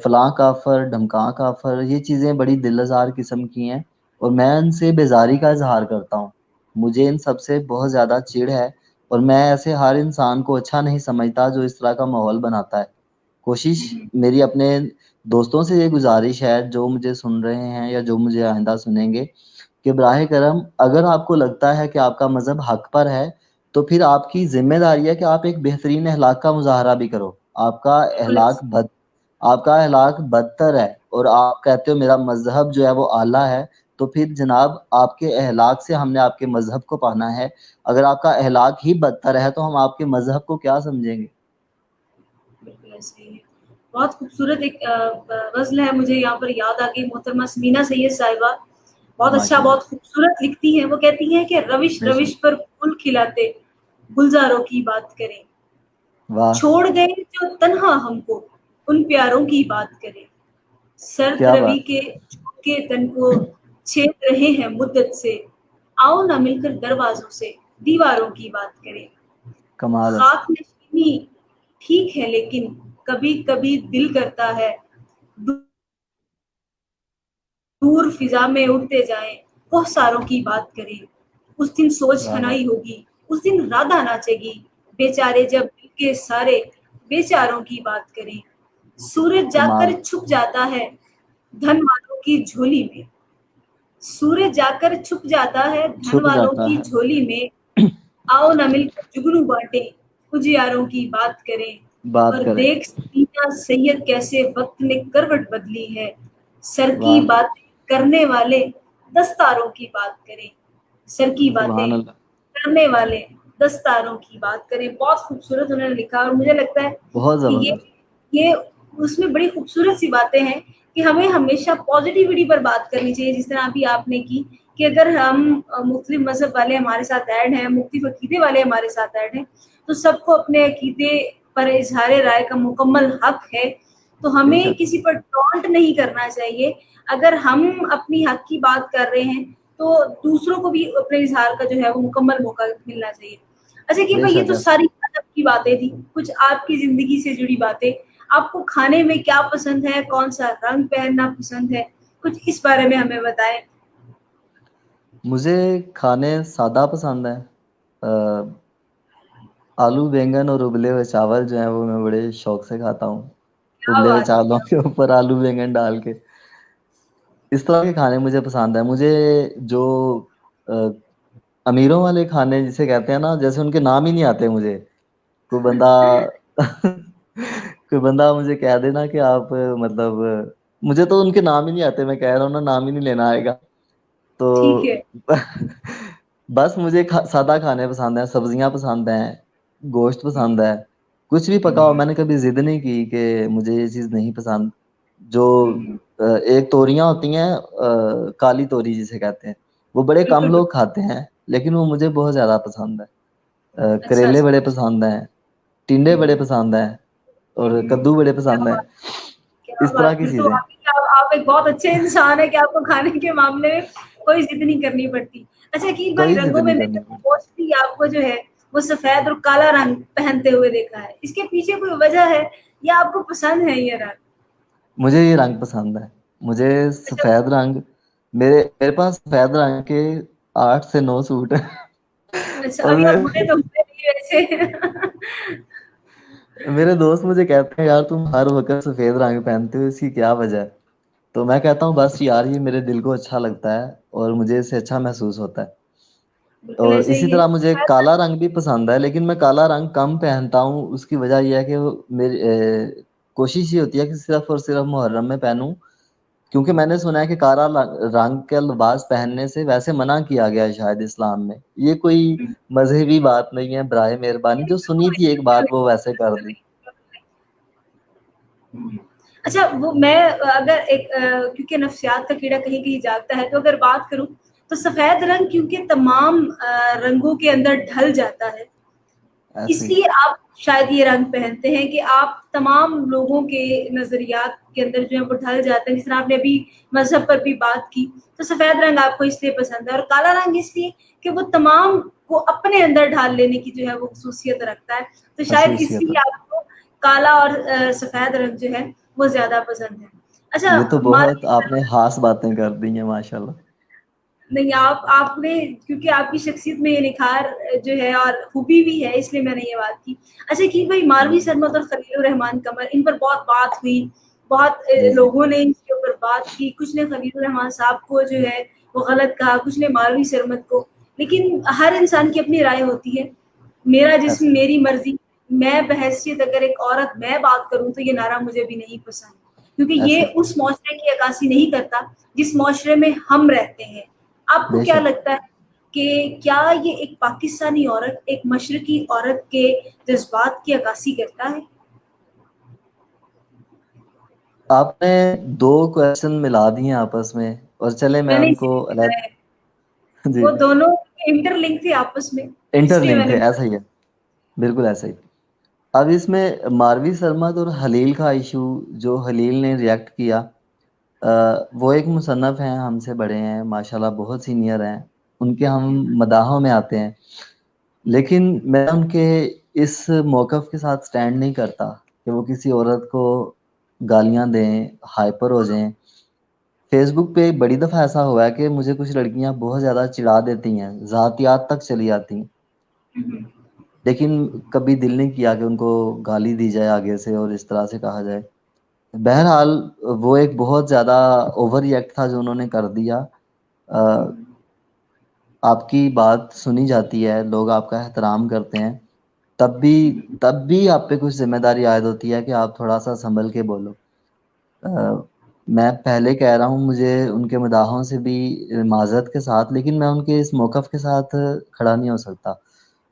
A: فلاں کافر ڈھمکاں کافر، یہ چیزیں بڑی دل آزار قسم کی ہیں، اور میں ان سے بیزاری کا اظہار کرتا ہوں. مجھے ان سب سے بہت زیادہ چڑ ہے، اور میں ایسے ہر انسان کو اچھا نہیں سمجھتا جو اس طرح کا ماحول بناتا ہے. کوشش میری اپنے دوستوں سے یہ گزارش ہے جو مجھے سن رہے ہیں یا جو مجھے آئندہ سنیں گے، کہ براہ کرم اگر آپ کو لگتا ہے کہ آپ کا مذہب حق پر ہے تو پھر آپ کی ذمہ داری ہے کہ آپ ایک بہترین اخلاق کا مظاہرہ بھی کرو. آپ کا
B: بالکل
A: اخلاق آپ کا اخلاق بدتر ہے اور آپ کہتے ہو میرا مذہب جو ہے وہ اعلیٰ ہے، تو پھر جناب آپ کے اخلاق سے ہم نے آپ کے مذہب کو پانا ہے. اگر آپ کا اخلاق ہی بدتر ہے تو ہم آپ کے مذہب کو کیا سمجھیں گے؟
B: بالکل ایسے ہی ہے. بہت خوبصورت ایک غزل ہے مجھے یہاں پر یاد آ گئی، محترمہ سمینا سید صاحبہ بہت اچھا،
A: ماشاء اللہ.
B: بہت خوبصورت لکھتی ہیں. وہ کہتی ہیں کہ روش
A: بے شک.
B: روش پر پھول کھلاتے گلزاروں کی بات کریں،
A: واہ.
B: چھوڑ گئے جو تنہا ہم کو ان پیاروں کی بات کریں، سرد
A: کیا
B: روی
A: بات.
B: کے جھونکے تن کو چھید رہے ہیں مدت سے، آؤ نہ مل کر دروازوں سے دیواروں کی بات کریں.
A: کمال ہے.
B: خاک نشینی ٹھیک ہے لیکن کبھی کبھی دل کرتا ہے دور فضا میں اڑتے جائیں، کوہساروں کی بات کریں. اس دن سوچ
A: واہ واہ.
B: ہنائی ہوگی، اس دن رادھا ناچے گی، بیچارے جب مل کے سارے بیچاروں کی بات کریں. سورج جا کر
A: کمال.
B: چھپ جاتا ہے دھن والوں کی جھولی میں، سورج جا کر چھپ جاتا ہے دھن
A: چھپ
B: والوں
A: جاتا
B: کی
A: ہے.
B: جھولی میں، آؤ نہ مل کر جگنو بانٹیں اجیاروں کی بات کریں.
A: بات
B: اور
A: کریں.
B: دیکھ سینا سید کیسے وقت نے کروٹ بدلی ہے، سر کی
A: واہ.
B: باتیں کرنے والے دستاروں کی بات کریں، سر کی باتیں
A: سبحان اللہ.
B: کرنے والے دستاروں کی بات کریں. بہت خوبصورت انہوں نے لکھا، اور مجھے لگتا ہے
A: بہت
B: کہ
A: زبردست.
B: یہ اس میں بڑی خوبصورت سی باتیں ہیں کہ ہمیں ہمیشہ پازیٹیوٹی پر بات کرنی چاہیے. جس طرح ابھی آپ نے کی کہ اگر ہم مختلف مذہب والے ہمارے ساتھ ایڈ ہیں، مختلف عقیدے والے ہمارے ساتھ ایڈ ہیں، تو سب کو اپنے عقیدے پر اظہار رائے کا مکمل حق ہے. تو
A: بے
B: ہمیں
A: شک.
B: کسی پر ٹونٹ نہیں کرنا چاہیے. اگر ہم اپنی حق کی بات کر رہے ہیں تو دوسروں کو بھی اپنے اظہار کا جو ہے وہ مکمل موقع ملنا چاہیے. اچھا کہ
A: بے
B: بھائی یہ
A: شک
B: تو
A: ایسا.
B: ساری ادب کی باتیں تھی، کچھ آپ کی زندگی سے جڑی باتیں. آپ کو کھانے میں کیا پسند ہے، کون سا رنگ پہننا پسند ہے، کچھ اس بارے میں ہمیں بتائیں.
A: مجھے کھانے سادہ پسند ہیں. آلو بینگن اور ابلے ہوئے چاول جو ہیں وہ میں بڑے شوق سے کھاتا ہوں.
B: کیا
A: ابلے ہوئے
B: بات ہے،
A: چاولوں کے اوپر آلو بینگن ڈال کے اس طرح کے کھانے مجھے پسند ہیں. مجھے جو امیروں والے کھانے جسے کہتے ہیں نا، جیسے ان کے نام ہی نہیں آتے مجھے. کوئی بندہ کوئی بندہ مجھے کہہ دینا کہ آپ مطلب مجھے تو ان کے نام ہی نہیں آتے. میں کہہ رہا ہوں نا، نام ہی نہیں لینا آئے گا. تو
B: ٹھیک ہے.
A: بس مجھے سادہ کھانے پسند ہیں، سبزیاں پسند ہیں، گوشت پسند ہے. کچھ بھی پکاؤ، میں نے کبھی ضد نہیں کی کہ مجھے یہ چیز نہیں پسند. جو ایک توریاں ہوتی ہیں، کالی توری جسے کہتے ہیں، وہ بڑے کم
B: بالکل
A: لوگ
B: بالکل.
A: کھاتے ہیں لیکن وہ مجھے بہت زیادہ پسند ہے.
B: اچھا
A: کریلے
B: اچھا،
A: بڑے
B: ماشاء
A: پسند ہیں، ٹنڈے بڑے پسند ہیں، اور
B: اللہ.
A: کدو بڑے
B: کیا
A: پسند ہیں.
B: بات، کیا
A: اس طرح
B: بات.
A: کی
B: پھر تو
A: چیزیں.
B: آپ ایک بہت اچھے انسان ہیں کہ آپ کو کھانے کے معاملے میں کوئی ضد نہیں کرنی پڑتی. اچھا عقیل بھائی،
A: کوئی ضد
B: رنگوں میں
A: نہیں
B: نے
A: کرنی پڑتی.
B: موسٹلی آپ کو جو ہے وہ سفید اور کالا رنگ پہنتے ہوئے دیکھا ہے. اس کے پیچھے کوئی وجہ ہے یا آپ کو پسند ہے یہ رنگ؟
A: مجھے یہ رنگ پسند ہے. مجھے
B: اچھا.
A: سفید رنگ، میرے پاس سفید رنگ کے 8 سے 9 سوٹ ہیں.
B: اچھا،
A: اور
B: ابھی آپ بولے تو ہوئے نہیں ویسے.
A: میرے دوست مجھے کہتے ہیں یار تم ہر وقت سفید رنگ پہنتے ہو، اس کی کیا وجہ ہے؟ تو میں کہتا ہوں بس یار یہ میرے دل کو اچھا لگتا ہے اور مجھے اس سے اچھا محسوس ہوتا ہے.
B: بالکل
A: اور
B: ایسے
A: اسی
B: ہی ہے.
A: طرح مجھے کالا رنگ بھی پسند ہے، لیکن میں کالا رنگ کم پہنتا ہوں. اس کی وجہ یہ ہے کہ میری کوشش یہ ہوتی ہے کہ صرف اور صرف محرم میں پہنوں، کیونکہ میں نے سنا ہے کہ کالا رنگ کا لباس پہننے سے ویسے منع کیا گیا ہے شاید اسلام میں. یہ کوئی مذہبی بات نہیں ہے، برائے مہربانی جو سنی تھی ایک بات وہ ویسے کر دی.
B: اچھا وہ میں اگر ایک کیونکہ نفسیات کا کیڑا کہیں کہیں جاگتا ہے، تو اگر بات کروں تو سفید رنگ کیونکہ تمام رنگوں کے اندر ڈھل جاتا ہے،
A: ایسے
B: اس
A: ہی.
B: لیے آپ شاید یہ رنگ پہنتے ہیں کہ آپ تمام لوگوں کے نظریات کے اندر جو ہے وہ ڈھل جاتے ہیں. جس طرح آپ نے ابھی مذہب پر بھی بات کی، تو سفید رنگ آپ کو اس لیے پسند ہے، اور کالا رنگ اس لیے کہ وہ تمام کو اپنے اندر ڈھال لینے کی جو ہے وہ خصوصیت رکھتا ہے. تو شاید اس
A: خصوصیت ہے.
B: لیے آپ کو کالا اور سفید رنگ جو ہے وہ زیادہ پسند ہے. اچھا
A: یہ تو بہت
B: ماروی
A: آپ نے خاص باتیں کر دی ہیں ماشاء اللہ.
B: نہیں، آپ نے کیونکہ آپ کی شخصیت میں یہ نکھار جو ہے اور خوبی بھی ہے، اس لیے میں نے یہ بات کی. اچھا کہ بھائی ماروی سرمد اور خلیل الرحمان قمر، ان پر بہت بات ہوئی، بہت
A: جی جی.
B: لوگوں نے ان کے اوپر بات کی. کچھ نے خلیل الرحمان صاحب کو جو ہے وہ غلط کہا, کچھ نے ماروی سرمد کو, لیکن ہر انسان کی اپنی رائے ہوتی ہے. میرا جسم میری مرضی. میں بحیثیت اگر ایک عورت میں بات کروں تو یہ نعرہ مجھے بھی نہیں پسند, کیونکہ
A: ایسے
B: یہ اس معاشرے کی عکاسی نہیں کرتا جس معاشرے میں ہم رہتے ہیں. آپ کو
A: بے
B: کیا
A: شک.
B: لگتا ہے کہ کیا یہ ایک پاکستانی عورت ایک مشرقی عورت کے جذبات کی عکاسی کرتا ہے؟
A: آپ نے دو کویشچن ملا دیے آپس میں, اور چلے میں
B: میں نے
A: ان
B: اسی
A: کو
B: لیے بتایا ہے,
A: جی
B: وہ دونوں انٹر لنک تھے آپس میں,
A: انٹر
B: اس لیے میں
A: لنک
B: نے
A: ہے, ایسا ہی ہے, بالکل ایسا ہی. اب اس میں ماروی سرمد اور حلیل کا ایشو, جو حلیل نے ریئیکٹ کیا, وہ ایک مصنف ہیں, ہم سے بڑے ہیں ماشاءاللہ, بہت سینئر ہیں, ان کے ہم مداحوں میں آتے ہیں, لیکن میں ان کے اس موقف کے ساتھ سٹینڈ نہیں کرتا کہ وہ کسی عورت کو گالیاں دیں, ہائپر ہو جائیں. فیس بک پہ بڑی دفعہ ایسا ہوا ہے کہ مجھے کچھ لڑکیاں بہت زیادہ چڑا دیتی ہیں, ذاتیات تک چلی جاتی ہیں, لیکن کبھی دل نہیں کیا کہ ان کو گالی دی جائے آگے سے اور اس طرح سے کہا جائے. بہرحال وہ ایک بہت زیادہ اوور ریئیکٹ تھا جو انہوں نے کر دیا. آپ کی بات سنی جاتی ہے, لوگ آپ کا احترام کرتے ہیں, تب بھی آپ پہ کچھ ذمہ داری عائد ہوتی ہے کہ آپ تھوڑا سا سنبھل کے بولو. میں پہلے کہہ رہا ہوں, مجھے ان کے مداحوں سے بھی معذرت کے ساتھ, لیکن میں ان کے اس موقف کے ساتھ کھڑا نہیں ہو سکتا.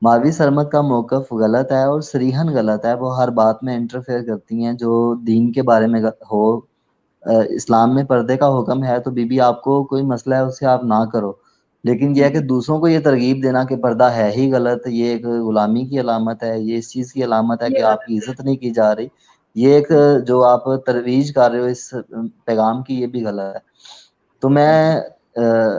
A: ماروی سرمد کا موقف غلط ہے اور صریحاً غلط ہے. وہ ہر بات میں انٹرفیئر کرتی ہیں جو دین کے بارے میں ہو. اسلام میں پردے کا حکم ہے, تو بی آپ کو کوئی مسئلہ ہے اس سے آپ نہ کرو, لیکن یہ ہے کہ دوسروں کو یہ ترغیب دینا کہ پردہ ہے ہی غلط, یہ ایک غلامی کی علامت ہے, یہ اس چیز کی علامت ہے کہ
B: یہ
A: آپ کی
B: غلط
A: عزت نہیں کی جا رہی, یہ ایک جو آپ ترویج کر رہے ہو اس پیغام کی, یہ بھی غلط ہے. تو میں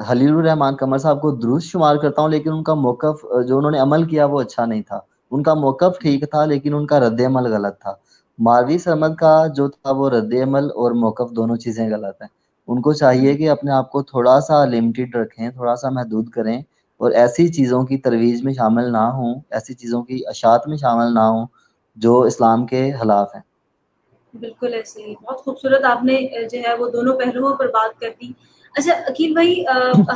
A: حلیل الرحمان قمر صاحب کو درست شمار کرتا ہوں, لیکن ان کا موقف جو انہوں نے عمل کیا وہ اچھا نہیں تھا. ان کا موقف ٹھیک تھا لیکن ان کا رد عمل غلط تھا. ماروی سرمد کا جو تھا وہ رد عمل اور موقف دونوں چیزیں غلط ہیں. ان کو چاہیے کہ اپنے آپ کو تھوڑا سا لمیٹڈ رکھیں, تھوڑا سا محدود کریں, اور ایسی چیزوں کی ترویج میں شامل نہ ہوں, ایسی چیزوں کی اشاعت میں شامل نہ ہوں جو اسلام کے خلاف ہیں.
B: بالکل ایسے ہی. بہت خوبصورت آپ نے جو ہے وہ دونوں پہلوؤں پر بات کر دی. اچھا عقیل بھائی,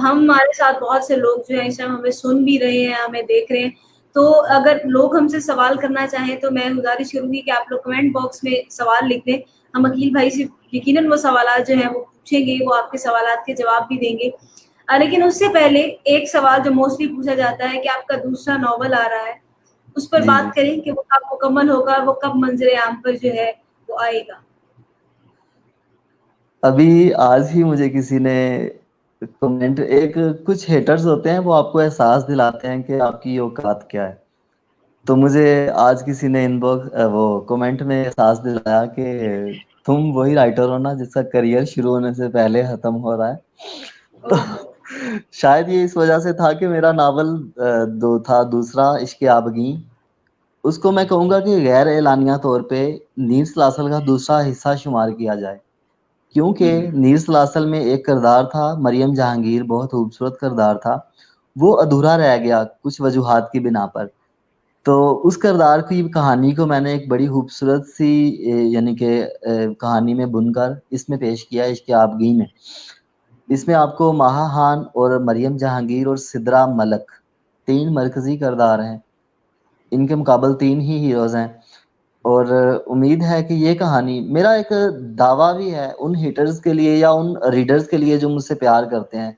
B: ہمارے ساتھ بہت سے لوگ جو ہیں اس ٹائم ہمیں سن بھی رہے ہیں, ہمیں دیکھ رہے ہیں, تو اگر لوگ ہم سے سوال کرنا چاہیں تو میں گزارش کروں گی کہ آپ لوگ کمنٹ باکس میں سوال لکھ دیں. ہم عقیل بھائی سے یقیناً وہ سوالات جو ہیں وہ پوچھیں گے, وہ آپ کے سوالات کے جواب بھی دیں گے. لیکن اس سے پہلے ایک سوال جو موسٹلی پوچھا جاتا ہے کہ آپ کا دوسرا ناول آ رہا ہے, اس پر
A: جی جی,
B: بات کریں کہ وہ کب مکمل ہوگا, وہ کب منظر عام پر جو ہے وہ آئے گا.
A: ابھی آج ہی مجھے کسی نے کمنٹ, ایک کچھ ہیٹرز ہوتے ہیں وہ آپ کو احساس دلاتے ہیں کہ آپ کی اوقات کیا ہے, تو مجھے آج کسی نے ان باکس وہ کمنٹ میں احساس دلایا کہ تم وہی رائٹر ہو نا جس کا کریئر شروع ہونے سے پہلے ختم ہو رہا ہے. تو شاید یہ اس وجہ سے تھا کہ میرا ناول دوسرا عشق آبگیں, اس کو میں کہوں گا کہ غیر اعلانیہ طور پہ نیر سلاسل کا دوسرا حصہ شمار کیا جائے, کیونکہ نیر سلاسل میں ایک کردار تھا, مریم جہانگیر, بہت خوبصورت کردار تھا, وہ ادھورا رہ گیا کچھ وجوہات کی بنا پر. تو اس کردار کی کہانی کو میں نے ایک بڑی خوبصورت سی یعنی کہ کہانی میں بن کر اس میں پیش کیا, عشق آبگیں میں. اس میں آپ کو ماہا خان اور مریم جہانگیر اور سدرا ملک تین مرکزی کردار ہیں, ان کے مقابل تین ہی ہیروز ہیں. اور امید ہے کہ یہ کہانی, میرا ایک دعویٰ بھی ہے ان ہیٹرز کے لیے یا ان ریڈرز کے لیے جو مجھ سے پیار کرتے ہیں,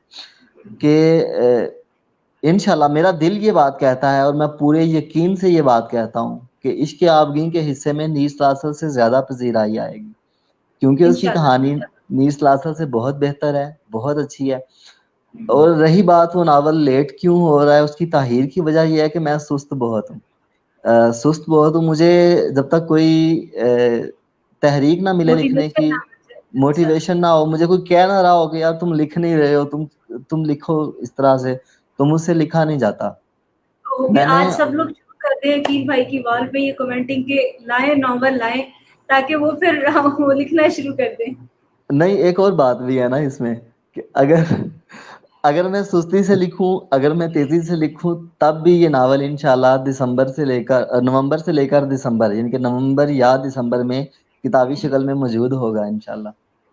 A: کہ انشاءاللہ میرا دل یہ بات کہتا ہے اور میں پورے یقین سے یہ بات کہتا ہوں کہ عشق آبگیں کے حصے میں نیر سلاسل سے زیادہ پذیرائی آئے گی, کیونکہ اس کی
B: انشاءاللہ.
A: کہانی نیر سلاسل سے بہت بہتر ہے, بہت اچھی ہے. اور رہی بات وہ ناول لیٹ کیوں ہو رہا ہے, اس کی تاخیر کی وجہ یہ ہے کہ میں سست بہت ہوں, مجھے جب تک کوئی تحریک نہ ملے لکھنے
B: موٹیویشن
A: کی,
B: نہ مل جائے. اچھا,
A: موٹیویشن نہ ہو, مجھے کوئی کہہ نہ رہا ہو کہ یار تم لکھ نہیں رہے ہو, تم لکھو اس طرح سے, تو مجھ سے لکھا نہیں جاتا.
B: تو
A: میں نے
B: آج سب لوگ شروع کرتے ہیں عقیل بھائی کی وال پہ یہ کمنٹنگ کے لائیں ناول لائیں, تاکہ وہ پھر وہ لکھنا شروع کر دیں.
A: نہیں, ایک اور بات بھی ہے نا اس میں, کہ اگر میں سستی سے لکھوں, اگر میں تیزی سے لکھوں, تب بھی یہ ناول انشاءاللہ نومبر سے لے کر دسمبر, یعنی کہ نومبر یا دسمبر میں کتابی شکل میں موجود ہوگا انشاءاللہ.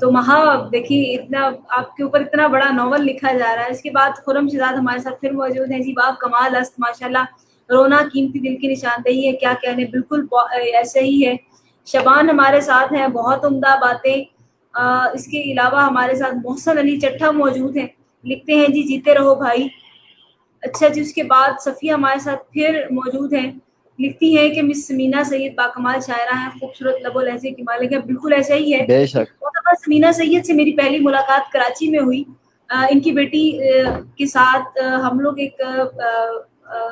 B: تو مہا دیکھیے اتنا آپ کے اوپر اتنا بڑا ناول لکھا جا رہا ہے. اس کے بعد خرم شہزاد ہمارے ساتھ پھر موجود ہیں جی. باپ کمال است ماشاءاللہ, رونا قیمتی دل کی نشاندہی ہے, کیا کہنے, بالکل ایسے ہی ہے. شبان ہمارے ساتھ ہیں, بہت عمدہ باتیں. اس کے علاوہ ہمارے ساتھ محسن علی چٹھا موجود ہیں, لکھتے ہیں جی جیتے رہو بھائی. اچھا جی, اس کے بعد صفیہ ہمارے ساتھ پھر موجود ہیں, لکھتی ہیں کہ مس سمینا سید باکمال شاعرہ ہیں, خوبصورت لب و لہجے کی مالک ہے. بالکل ایسا ہی ہے.
A: بے شک.
B: محترمہ سمینا سید سے میری پہلی ملاقات کراچی میں ہوئی. ان کی بیٹی کے ساتھ ہم لوگ ایک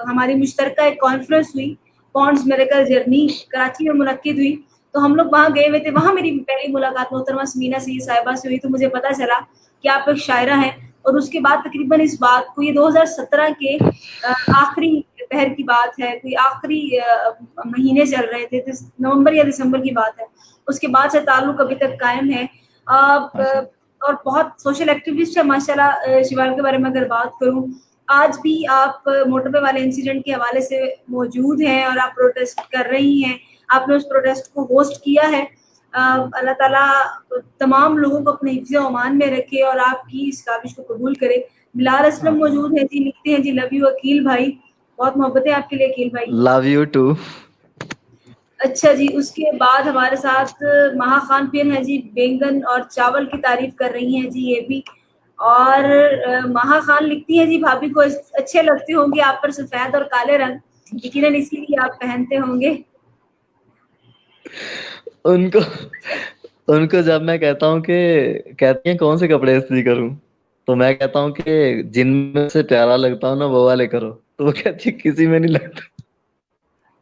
B: ہماری مشترکہ ایک کانفرنس ہوئی, پونڈز میریکل جرنی کراچی میں منعقد ہوئی. تو ہم لوگ وہاں گئے ہوئے تھے, وہاں میری پہلی ملاقات محترمہ سمینا سید صاحبہ سے ہوئی. تو مجھے پتا چلا کہ آپ ایک شاعرہ ہیں. اور اس کے بعد تقریباً اس بات کو, یہ 2017 کے آخری پہر کی بات ہے, کوئی آخری مہینے چل رہے تھے, نومبر یا دسمبر کی بات ہے. اس کے بعد سے تعلق ابھی تک قائم ہے. اور بہت سوشل ایکٹیوسٹ ہے ماشاءاللہ. شیوال کے بارے میں اگر بات کروں, آج بھی آپ موٹر وے والے انسیڈنٹ کے حوالے سے موجود ہیں اور آپ پروٹیسٹ کر رہی ہیں. آپ نے اس پروٹیسٹ کو ہوسٹ کیا ہے. اللہ تعالیٰ تمام لوگوں کو اپنے حفظ و امان میں رکھے اور آپ کی اس کاوش کو قبول کرے. بلال اسلم موجود ہیں جی, لکھتے ہیں جی لو یو عقیل بھائی, بہت محبت ہے آپ کے لیے عقیل بھائی.
A: Love you too.
B: اچھا جی, اس کے بعد ہمارے ساتھ مہا خان پھر ہیں جی, بینگن اور چاول کی تعریف کر رہی ہیں جی یہ بھی. اور مہا خان لکھتی ہیں جی بھابھی کو اچھے لگتے ہوں گے آپ پر سفید اور کالے رنگ, یقیناً اسی لیے آپ پہنتے ہوں گے.
A: ان کو جب میں کہتا ہوں کہ کہتی ہیں کون سے کپڑے استری کروں, تو میں کہتا ہوں کہ جن میں سے پیارا لگتا ہوں نا وہ والے کرو, تو وہ کہتی کسی میں نہیں لگتا.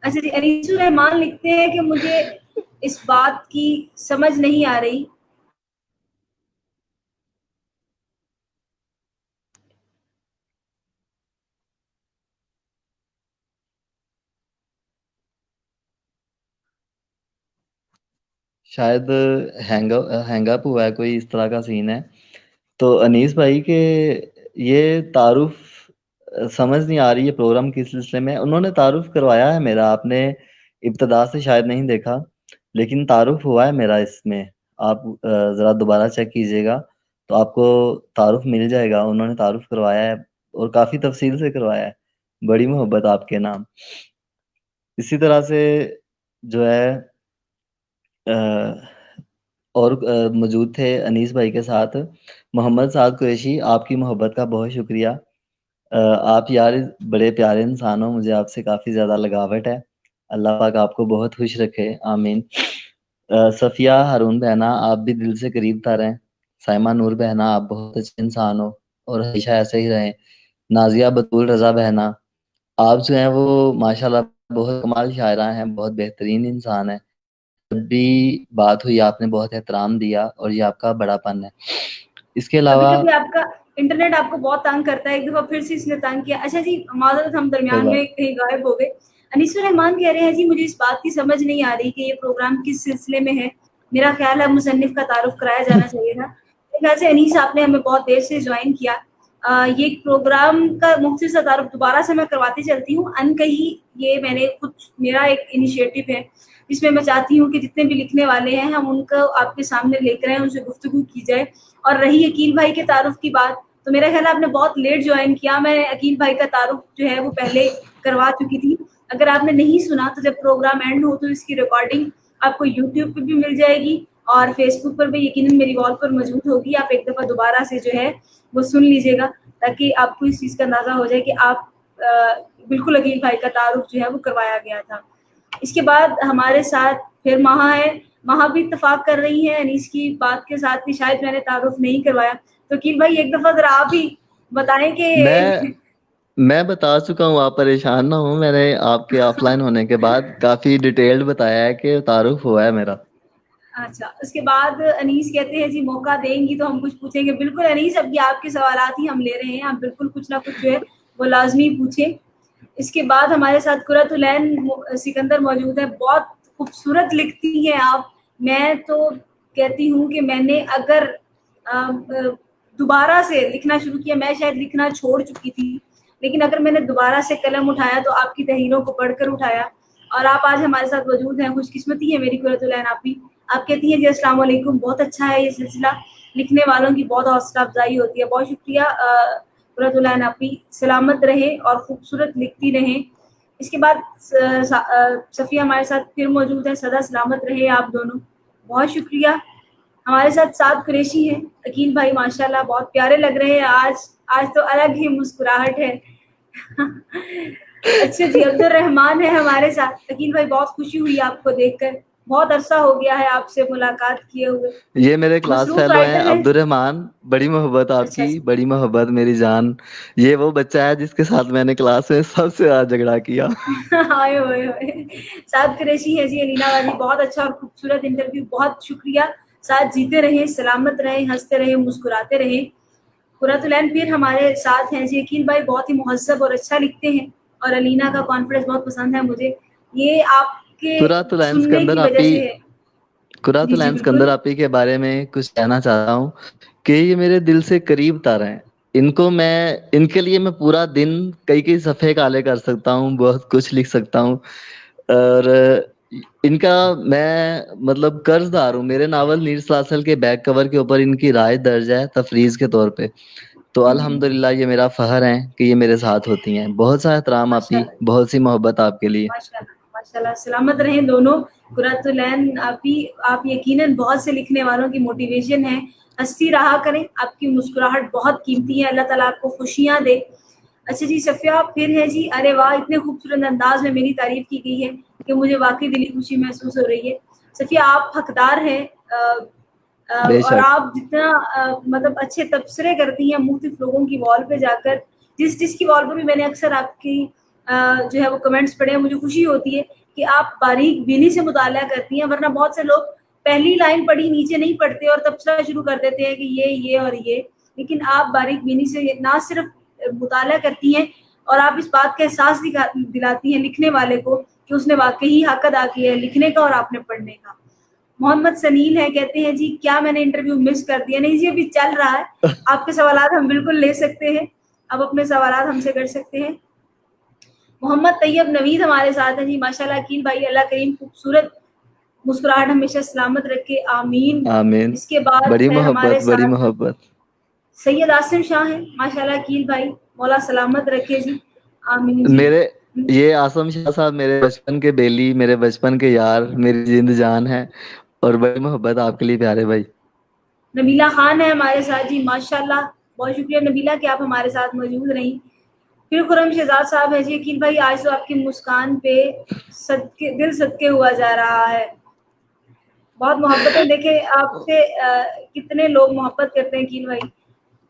B: اچھا جی, انیس الرحمان لکھتے ہیں کہ مجھے اس بات کی سمجھ نہیں آ رہی
A: شاید ہینگ اپ ہوا ہے, کوئی اس طرح کا سین ہے. تو انیس بھائی کے یہ تعارف سمجھ نہیں آ رہی ہے پروگرام کس سلسلے میں. انہوں نے تعارف کروایا ہے میرا, آپ نے ابتدا سے شاید نہیں دیکھا, لیکن تعارف ہوا ہے میرا اس میں. آپ ذرا دوبارہ چیک کیجیے گا تو آپ کو تعارف مل جائے گا. انہوں نے تعارف کروایا ہے اور کافی تفصیل سے کروایا ہے. بڑی محبت آپ کے نام. اسی طرح سے جو ہے اور موجود تھے انیس بھائی کے ساتھ محمد سعد قریشی. آپ کی محبت کا بہت شکریہ. آپ یار بڑے پیارے انسان ہو, مجھے آپ سے کافی زیادہ لگاوٹ ہے. اللہ پاک آپ کو بہت خوش رکھے, آمین. صفیہ ہارون بہنا, آپ بھی دل سے قریب تر ہیں. سائمہ نور بہنا, آپ بہت اچھے انسان ہو اور ہمیشہ ایسے ہی رہیں. نازیہ بطول رضا بہنا, آپ جو ہیں وہ ماشاءاللہ بہت کمال شاعرہ ہیں, بہت بہترین انسان ہیں. جب بھی بات ہوئی آپ نے بہت احترام دیا اور یہ آپ کا بڑا پن ہے. اس کے
B: کبھی
A: علاوہ
B: کبھی آپ کا انٹرنیٹ آپ کو بہت تانگ کرتا ہے, ایک دفعہ پھر سے اس نے تانگ کیا. اچھا جی, معذرت ہم
A: کوئی
B: درمیان
A: بات.
B: میں کہیں غائب ہو گئے. انیس الرحمان کہہ رہے ہیں جی مجھے اس بات کی سمجھ نہیں آ رہی کہ یہ پروگرام کس سلسلے میں ہے. میرا خیال ہے مصنف کا تعارف کرایا جانا چاہیے تھا. میرے خیال سے انیس آپ نے ہمیں بہت دیر سے جوائن کیا. یہ پروگرام کا مختصر سا تعارف دوبارہ سے میں کرواتی چلتی ہوں. ان کہیں یہ میں نے کچھ میرا ایک انیشیٹو ہے جس میں میں چاہتی ہوں کہ جتنے بھی لکھنے والے ہیں ہم ان کو آپ کے سامنے لے کر آئیں, ان سے گفتگو کی جائے. اور رہی عقیل بھائی کے تعارف کی بات, تو میرا خیال ہے آپ نے بہت لیٹ جوائن کیا. میں عقیل بھائی کا تعارف جو ہے وہ پہلے کروا چکی تھی. اگر آپ نے نہیں سنا تو جب پروگرام اینڈ ہو تو اس کی ریکارڈنگ آپ کو یوٹیوب پہ بھی مل جائے گی اور فیس بک پر بھی یقیناً میری وال پر موجود ہوگی. آپ ایک دفعہ دوبارہ سے جو ہے وہ سن لیجیے گا تاکہ آپ کو اس چیز کا اندازہ ہو جائے کہ آپ بالکل عقیل بھائی کا تعارف جو ہے وہ کروایا گیا تھا. اس کے بعد ہمارے ساتھ پھر مہا ہے. مہا بھی اتفاق کر رہی ہیں انیس کی بات کے ساتھ کہ شاید میں نے تعارف نہیں کروایا. تو عقیل بھائی ایک دفعہ ذرا آپ ہی بتائیں کہ
A: میں بتا چکا ہوں, آپ پریشان نہ ہوں. میں نے آپ کے آف لائن ہونے کے بعد کافی ڈیٹیلڈ بتایا ہے کہ تعارف ہوا ہے میرا.
B: اچھا, اس کے بعد انیس کہتے ہیں جی موقع دیں گی تو ہم کچھ پوچھیں گے. بالکل انیس, اب یہ آپ کے سوالات ہی ہم لے رہے ہیں, آپ بالکل کچھ نہ کچھ جو ہے وہ لازمی پوچھیں. اس کے بعد ہمارے ساتھ قرۃ العین سکندر موجود ہے. بہت خوبصورت لکھتی ہیں آپ. میں تو کہتی ہوں کہ میں نے اگر دوبارہ سے لکھنا شروع کیا, میں شاید لکھنا چھوڑ چکی تھی, لیکن اگر میں نے دوبارہ سے قلم اٹھایا تو آپ کی تحریروں کو پڑھ کر اٹھایا. اور آپ آج ہمارے ساتھ موجود ہیں, خوش قسمتی ہے میری قرۃ العین. آپ بھی آپ کہتی ہیں جی السلام علیکم، بہت اچھا ہے یہ سلسلہ، لکھنے والوں کی بہت حوصلہ افزائی ہوتی ہے. بہت شکریہ قرۃ العین آپی، سلامت رہیں اور خوبصورت لکھتی رہیں. اس کے بعد صفیہ ہمارے ساتھ پھر موجود ہے. سدا سلامت رہے آپ دونوں. بہت شکریہ. ہمارے ساتھ سعد قریشی ہیں. عقیل بھائی ماشاءاللہ بہت پیارے لگ رہے ہیں آج تو الگ ہی مسکراہٹ ہے. اچھا جی، عبد الرحمان ہے ہمارے ساتھ. عقیل بھائی بہت خوشی ہوئی آپ کو دیکھ کر، بہت عرصہ ہو گیا ہے آپ سے ملاقات کیے ہوئے.
A: یہ میرے کلاس
B: مصروف
A: فیلو ہیں
B: رائٹر
A: عبد الرحمان. بڑی محبت آپ
B: اچھا
A: کی،
B: اچھا.
A: بڑی محبت میری جان. یہ وہ بچہ ہے جس کے ساتھ میں نے کلاس میں سب سے زیادہ جھگڑا کیا.
B: ہائے ہوئے ہوئے. سعد قریشی ہے جی علینا بازی. بہت اچھا اور خوبصورت انٹرویو، بہت شکریہ. ساتھ جیتے رہیں، سلامت رہیں، ہنستے رہیں، مسکراتے رہیں. قرۃ العین پھر ہمارے ساتھ ہیں جی. عقیل بھائی بہت ہی مہذب اور اچھا لکھتے ہیں، اور علینا کا کانفیڈنس بہت پسند ہے مجھے. یہ آپ کے
A: قرۃ العین
B: سننے
A: سکندر
B: کی وجہ
A: آپی،
B: سے ہے.
A: قرۃ
B: جی جی
A: العین سکندر
B: بالکل.
A: آپی کے بارے میں کچھ کہنا چاہتا ہوں کہ یہ میرے دل سے قریب تر ہیں. ان کے لیے میں پورا دن کئی کئی صفحے کالے کر سکتا ہوں، بہت کچھ لکھ سکتا ہوں. اور ان کا میں مطلب قرض دار ہوں. میرے ناول نیل سلاسل کے بیک کور کے اوپر ان کی رائے درج ہے تفریز کے طور پہ. تو الحمدللہ یہ میرا فخر ہے کہ یہ میرے ساتھ ہوتی ہیں. بہت سا احترام
B: ماشاء
A: آپی،
B: اللہ
A: بہت سی محبت آپ کے لیے.
B: ماشاء اللہ ماشاء اللہ. سلامت رہیں دونوں. قرۃ العین آپ یقیناً بہت سے لکھنے والوں کی موٹیویشن ہیں. ہنستی رہا کریں، آپ کی مسکراہٹ بہت قیمتی ہے. اللہ تعالیٰ آپ کو خوشیاں دے. اچھا جی صفیہ پھر ہے جی. ارے واہ، اتنے خوبصورت انداز میں میری تعریف کی گئی ہے کہ مجھے واقعی دلی خوشی محسوس ہو رہی ہے. صفیہ آپ حقدار ہیں،
A: بے
B: اور
A: شک.
B: آپ جتنا مطلب اچھے تبصرے کرتی ہیں مختلف لوگوں کی وال پہ جا کر. جس کی وال پہ بھی میں نے اکثر آپ کی جو ہے وہ کمنٹس پڑھے ہیں، مجھے خوشی ہوتی ہے کہ آپ باریک بینی سے مطالعہ کرتی ہیں. ورنہ بہت سے لوگ پہلی لائن پڑھی نیچے نہیں پڑھتے اور تبصرہ شروع کر دیتے ہیں کہ یہ اور یہ. لیکن آپ باریک بینی سے نہ صرف مطالعہ کرتی ہیں، اور آپ اس بات کا احساس دلاتی ہیں لکھنے والے کو کہ اس نے واقعی حق ادا کیا ہے لکھنے کا اور آپ نے پڑھنے کا. محمد سنیل ہے، کہتے ہیں جی کیا میں نے انٹرویو مس کر دیا؟ نہیں جی، ابھی چل رہا ہے. آپ کے سوالات ہم بالکل لے سکتے ہیں، آپ اپنے سوالات ہم سے کر سکتے ہیں. محمد طیب نوید ہمارے ساتھ ہیں جی. ماشاءاللہ عقیل بھائی، اللہ کریم خوبصورت مسکراہٹ ہمیشہ سلامت رکھے، آمین.
A: آمین.
B: اس کے بعد
A: بڑی
B: ہے ہمارے
A: محبت، بڑی
B: ساتھ
A: محبت.
B: سید عاصم شاہ ہیں. ماشاءاللہ عقیل بھائی، مولا سلامت رکھے جی، آمین جی.
A: میرے یہ عاصم شاہ صاحب میرے بچپن کے بیلی، میرے بچپن کے یار، میری زند جان ہے. اور بڑی محبت آپ کے لیے پیارے بھائی.
B: نبیلہ خان ہے ہمارے ساتھ جی. ماشاءاللہ بہت شکریہ نبیلہ کہ آپ ہمارے ساتھ موجود رہیں. پھر خرم شہزاد صاحب ہے جی. عقیل بھائی آج تو آپ کی مسکان پہ دل صدقے ہوا جا رہا ہے. بہت محبتیں. دیکھیں آپ سے کتنے لوگ محبت کرتے ہیں عقیل بھائی.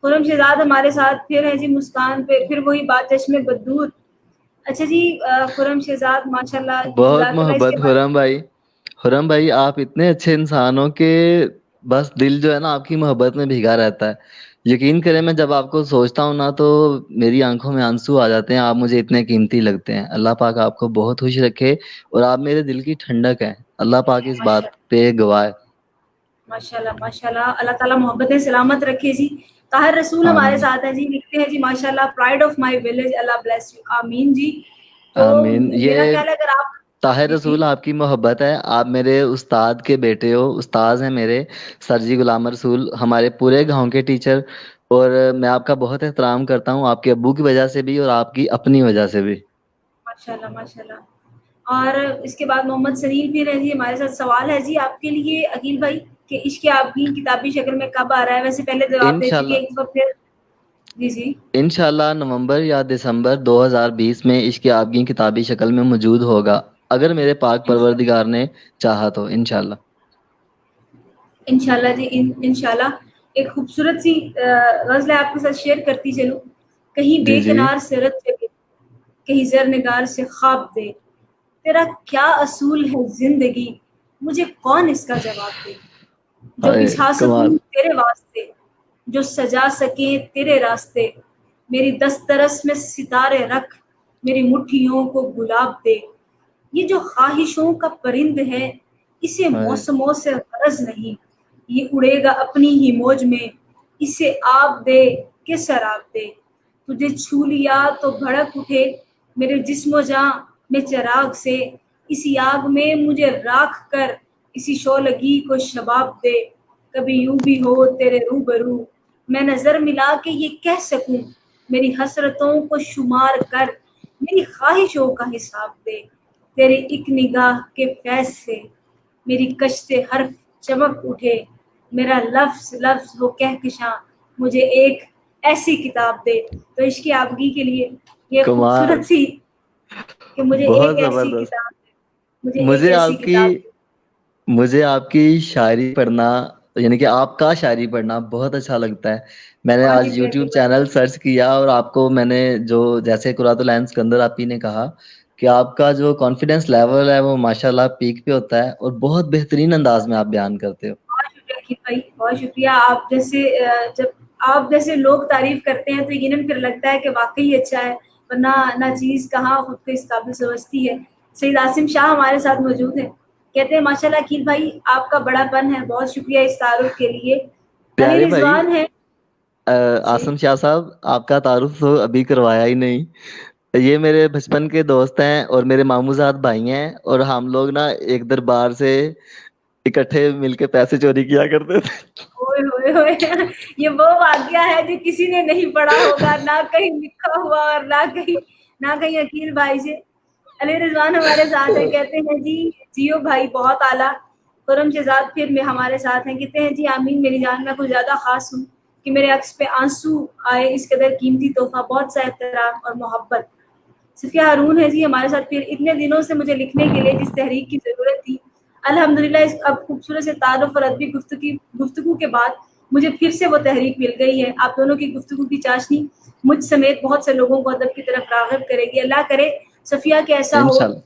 B: خرم شہزاد ہمارے ساتھ پھر ہے جی مسکان پہ. پھر وہی بات چشم بدور. اچھا جی خرم شہزاد ماشاءاللہ
A: بہت
B: جزاک اللہ. اس کے
A: محبت
B: بعد
A: خرم بھائی. خرم بھائی آپ اتنے اچھے انسان ہو کہ بس دل جو ہے نا آپ کی محبت میں بھیگا رہتا ہے. یقین کریں میں جب آپ کو سوچتا ہوں نا تو میری آنکھوں میں آنسو آ جاتے ہیں. آپ مجھے اتنے قیمتی لگتے ہیں. اللہ پاک آپ کو بہت خوش رکھے، اور آپ میرے دل کی ٹھنڈک ہے. اللہ پاک اس بات پہ گواہ ہے.
B: ماشاءاللہ ماشاءاللہ. اللہ تعالیٰ محبتیں سلامت رکھے جی. طاہر رسول ہمارے
A: آمین.
B: ساتھ ہیں جی. لکھتے ہیں جی ماشاءاللہ pride of my village, Allah bless you, آمین جی. تو
A: آمین.
B: میرا
A: یہ
B: خیال ہے اگر آپ
A: طاہر
B: جی جی
A: رسول آپ کی محبت ہے. آپ میرے استاد کے بیٹے ہو، استاذ ہیں میرے سر جی غلام رسول، ہمارے پورے گاؤں کے ٹیچر. اور میں آپ کا بہت احترام کرتا ہوں، آپ کے ابو کی وجہ سے بھی اور آپ کی اپنی وجہ سے بھی.
B: ماشاءاللہ ماشاءاللہ. اور اس کے بعد محمد سلیل بھی رہے جی ہمارے ساتھ. سوال ہے جی آپ کے لیے عقیل بھائی کہ عشق آبگین کتابی شکل میں کب آ رہا ہے؟ ویسے پہلے جواب دے چکے
A: انشاءاللہ
B: ایک بار پھر. جی جی
A: انشاءاللہ نومبر یا دسمبر 2020 میں عشق آبگین کتابی شکل میں موجود ہوگا، اگر میرے پاک پروردگار نے چاہا تو. انشاءاللہ
B: انشاءاللہ جی انشاءاللہ. ایک خوبصورت سی غزل ہے آپ کے ساتھ شیئر کرتی چلوں. کہیں
A: جی
B: بے
A: جی.
B: کنار سے رت چلے، کہیں زرنگار سے خواب دے، تیرا کیا اصول ہے زندگی، مجھے کون اس کا جواب دے. جو
A: ہائے
B: بچھا سکوں
A: کمال.
B: تیرے واسطے، جو سجا سکیں تیرے راستے، میری دسترس میں ستارے رکھ، میری مٹھیوں کو گلاب دے. یہ جو خواہشوں کا پرند ہے، اسے
A: ہائے
B: موسموں سے غرض نہیں، یہ اڑے گا اپنی ہی موج میں، اسے آب دے کہ سراب دے. تجھے چھو لیا تو بھڑک اٹھے میرے جسم و جاں میں چراغ سے، اسی آگ میں مجھے راکھ کر اسی شعلگی کو شباب دے، کبھی یوں بھی ہو تیرے روبرو، میں نظر ملا کے یہ کہہ سکوں، میری حسرتوں کو شمار کر، میری خواہشوں کا حساب دے، تیری ایک نگاہ کے فیض سے میری کشت حرف چمک اٹھے، میرا لفظ لفظ ہو کہکشاں، مجھے ایک ایسی کتاب دے. تو عشق آبگی کے لیے یہ
A: کمال،
B: خوبصورت سی کہ مجھے
A: بہت
B: ایک ایسی
A: زبردست.
B: کتاب دے، مجھے ایک
A: مجھے
B: ایسی
A: آپ کی
B: کتاب دے.
A: مجھے آپ کی شاعری پڑھنا، یعنی کہ آپ کا شاعری پڑھنا بہت اچھا لگتا ہے. میں نے
B: بہت
A: آج
B: شکریہ
A: یوٹیوب
B: عقیل بھائی.
A: چینل سرچ کیا اور آپ کو میں نے جو جیسے قرۃ العین سکندر آپی نے کہا کہ آپ کا جو کانفیڈنس لیول ہے وہ ماشاءاللہ پیک پہ ہوتا ہے اور بہت بہترین انداز میں آپ بیان کرتے ہو.
B: بہت شکریہ عقیل بھائی، بہت شکریہ. آپ جیسے جب آپ جیسے لوگ تعریف کرتے ہیں تو یقیناً پھر لگتا ہے کہ واقعی اچھا ہے، ورنہ نہ چیز کہاں خود کو اس قابل سمجھتی ہے. سید عاصم شاہ ہمارے ساتھ موجود ہیں، کہتے ہیں ماشاءاللہ عقیل بھائی آپ کا بڑا پن ہے. بہت شکریہ اس تعارف کے لیے. علی
A: پیارے بھائی
B: رضوان ہے. جی
A: آسم شاہ صاحب، آپ کا تعارف تو ابھی کروایا ہی نہیں. یہ میرے بچپن کے دوست ہیں اور میرے ماموزاد بھائی ہیں، اور ہم لوگ نا ایک دربار سے اکٹھے مل کے پیسے چوری کیا کرتے تھے.
B: ہوئے ہوئے ہوئے یہ وہ واقعہ ہے جو کسی نے نہیں پڑھا ہوگا، نہ کہیں لکھا ہوا اور نہ کہیں عقیل بھائی سے. علی رضوان ہمارے ساتھ ہیں، کہتے ہیں جی جیو بھائی بہت اعلیٰ. خرم شہزاد پھر میں ہمارے ساتھ ہیں، کہتے ہیں جی آمین میری جان، میں کچھ زیادہ خاص ہوں کہ میرے عکس پہ آنسو آئے، اس قدر قیمتی تحفہ، بہت سا احترام اور محبت. صفیہ ہارون ہے جی ہمارے ساتھ، پھر اتنے دنوں سے مجھے لکھنے کے لیے جس تحریک کی ضرورت تھی، الحمدللہ اس اب خوبصورت سے تعارف اور ادبی گفتگو کے بعد مجھے پھر سے وہ تحریک مل گئی ہے. آپ دونوں کی گفتگو کی چاشنی مجھ سمیت بہت سے لوگوں کو ادب کی طرف راغب کرے گی. اللہ کرے صفیہ کہ ایسا ہو
A: انشاءاللہ.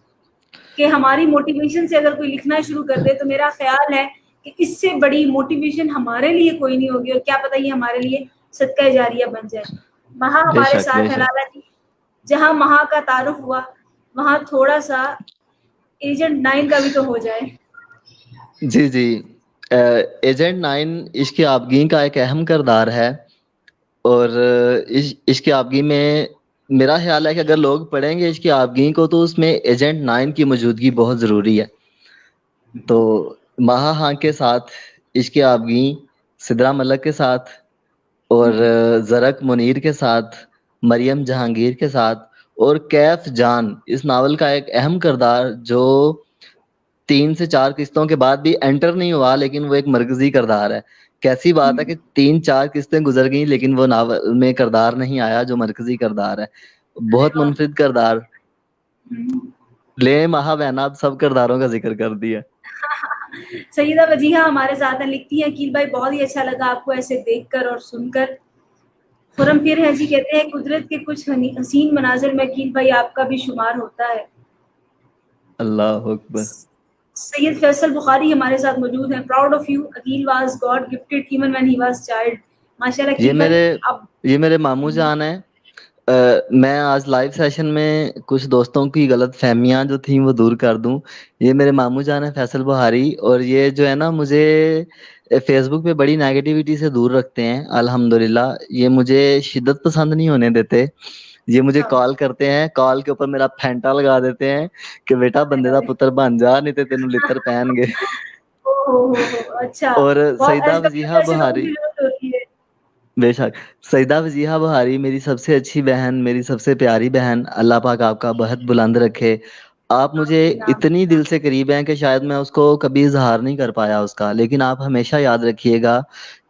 B: کہ ہماری موٹیویشن سے اگر کوئی لکھنا شروع کر دے تو میرا خیال ہے کہ اس سے بڑی موٹیویشن ہمارے لیے کوئی نہیں ہوگی، اور کیا پتہ یہ ہمارے لیے صدقہ جاریہ بن جائے. مہا
A: بے
B: ہمارے
A: شک بے
B: ساتھ ہے.
A: شک.
B: لالا جی جہاں مہا کا تعارف ہوا وہاں تھوڑا سا ایجنٹ 9 کا بھی تو ہو جائے.
A: جی جی، ایجنٹ 9 عشق آبگی کا ایک اہم کردار ہے، اور عشق آبگی میں میرا خیال ہے کہ اگر لوگ پڑھیں گے عشق آبگی کو تو اس میں ایجنٹ 9 کی موجودگی بہت ضروری ہے. تو مہا ہاں کے ساتھ عشق آبگی، سدرا ملک کے ساتھ، اور زرک منیر کے ساتھ، مریم جہانگیر کے ساتھ، اور کیف جان اس ناول کا ایک اہم کردار جو 3 سے 4 قسطوں کے بعد بھی انٹر نہیں ہوا، لیکن وہ ایک مرکزی کردار ہے. کیسی بات ہے کہ 3-4 قسطیں گزر گئیں لیکن وہ ناول میں کردار نہیں آیا جو مرکزی کردار ہے. بہت منفرد کردار. لے مہا بہنات سب کرداروں کا ذکر کر دیا.
B: سیدہ وجیحہ ہمارے ساتھ ہیں، لکھتی ہیں عقیل بھائی بہت ہی اچھا لگا آپ کو ایسے دیکھ کر اور سن کر. خرم پیر ہے جی کہتے ہیں قدرت کے کچھ حسین مناظر میں عقیل بھائی آپ کا بھی شمار ہوتا ہے.
A: اللہ اکبر.
B: سید فیصل بخاری ہمارے ساتھ موجود ہیں. Proud of you, Aqeel was god gifted even when he was child. ماشاءاللہ
A: یہ
B: عقیل بھائی
A: میرے
B: آپ
A: یہ میرے ماموں جان ہیں. میں آج لائیو سیشن میں کچھ دوستوں کی غلط فہمیاں جو تھیں وہ دور کر دوں. یہ میرے ماموں جان ہیں فیصل بہاری، اور یہ جو ہے نا مجھے فیس بک پہ بڑی نیگیٹیوٹی سے دور رکھتے ہیں. الحمدللہ یہ مجھے شدت پسند نہیں ہونے دیتے. یہ مجھے کال کرتے ہیں، کال کے اوپر میرا پھینٹا لگا دیتے ہیں کہ بیٹا بندے دا پتر بن جا نہیں تے تینوں لتر پہن گے.
B: اچھا،
A: اور
B: بہت
A: سیدہ
B: کبھی
A: وجیحہ
B: ایسے لوگوں
A: بہاری،
B: کی ضرورت ہوتی ہے.
A: بے شک، سیدہ وجیحہ بہاری میری سب سے اچھی بہن، میری سب سے پیاری بہن. اللہ پاک آپ کا بہت بلند رکھے. آپ مجھے
B: آمین آمین.
A: اتنی دل سے قریب ہیں کہ شاید میں اس کو کبھی اظہار نہیں کر پایا اس کا، لیکن آپ ہمیشہ یاد رکھیے گا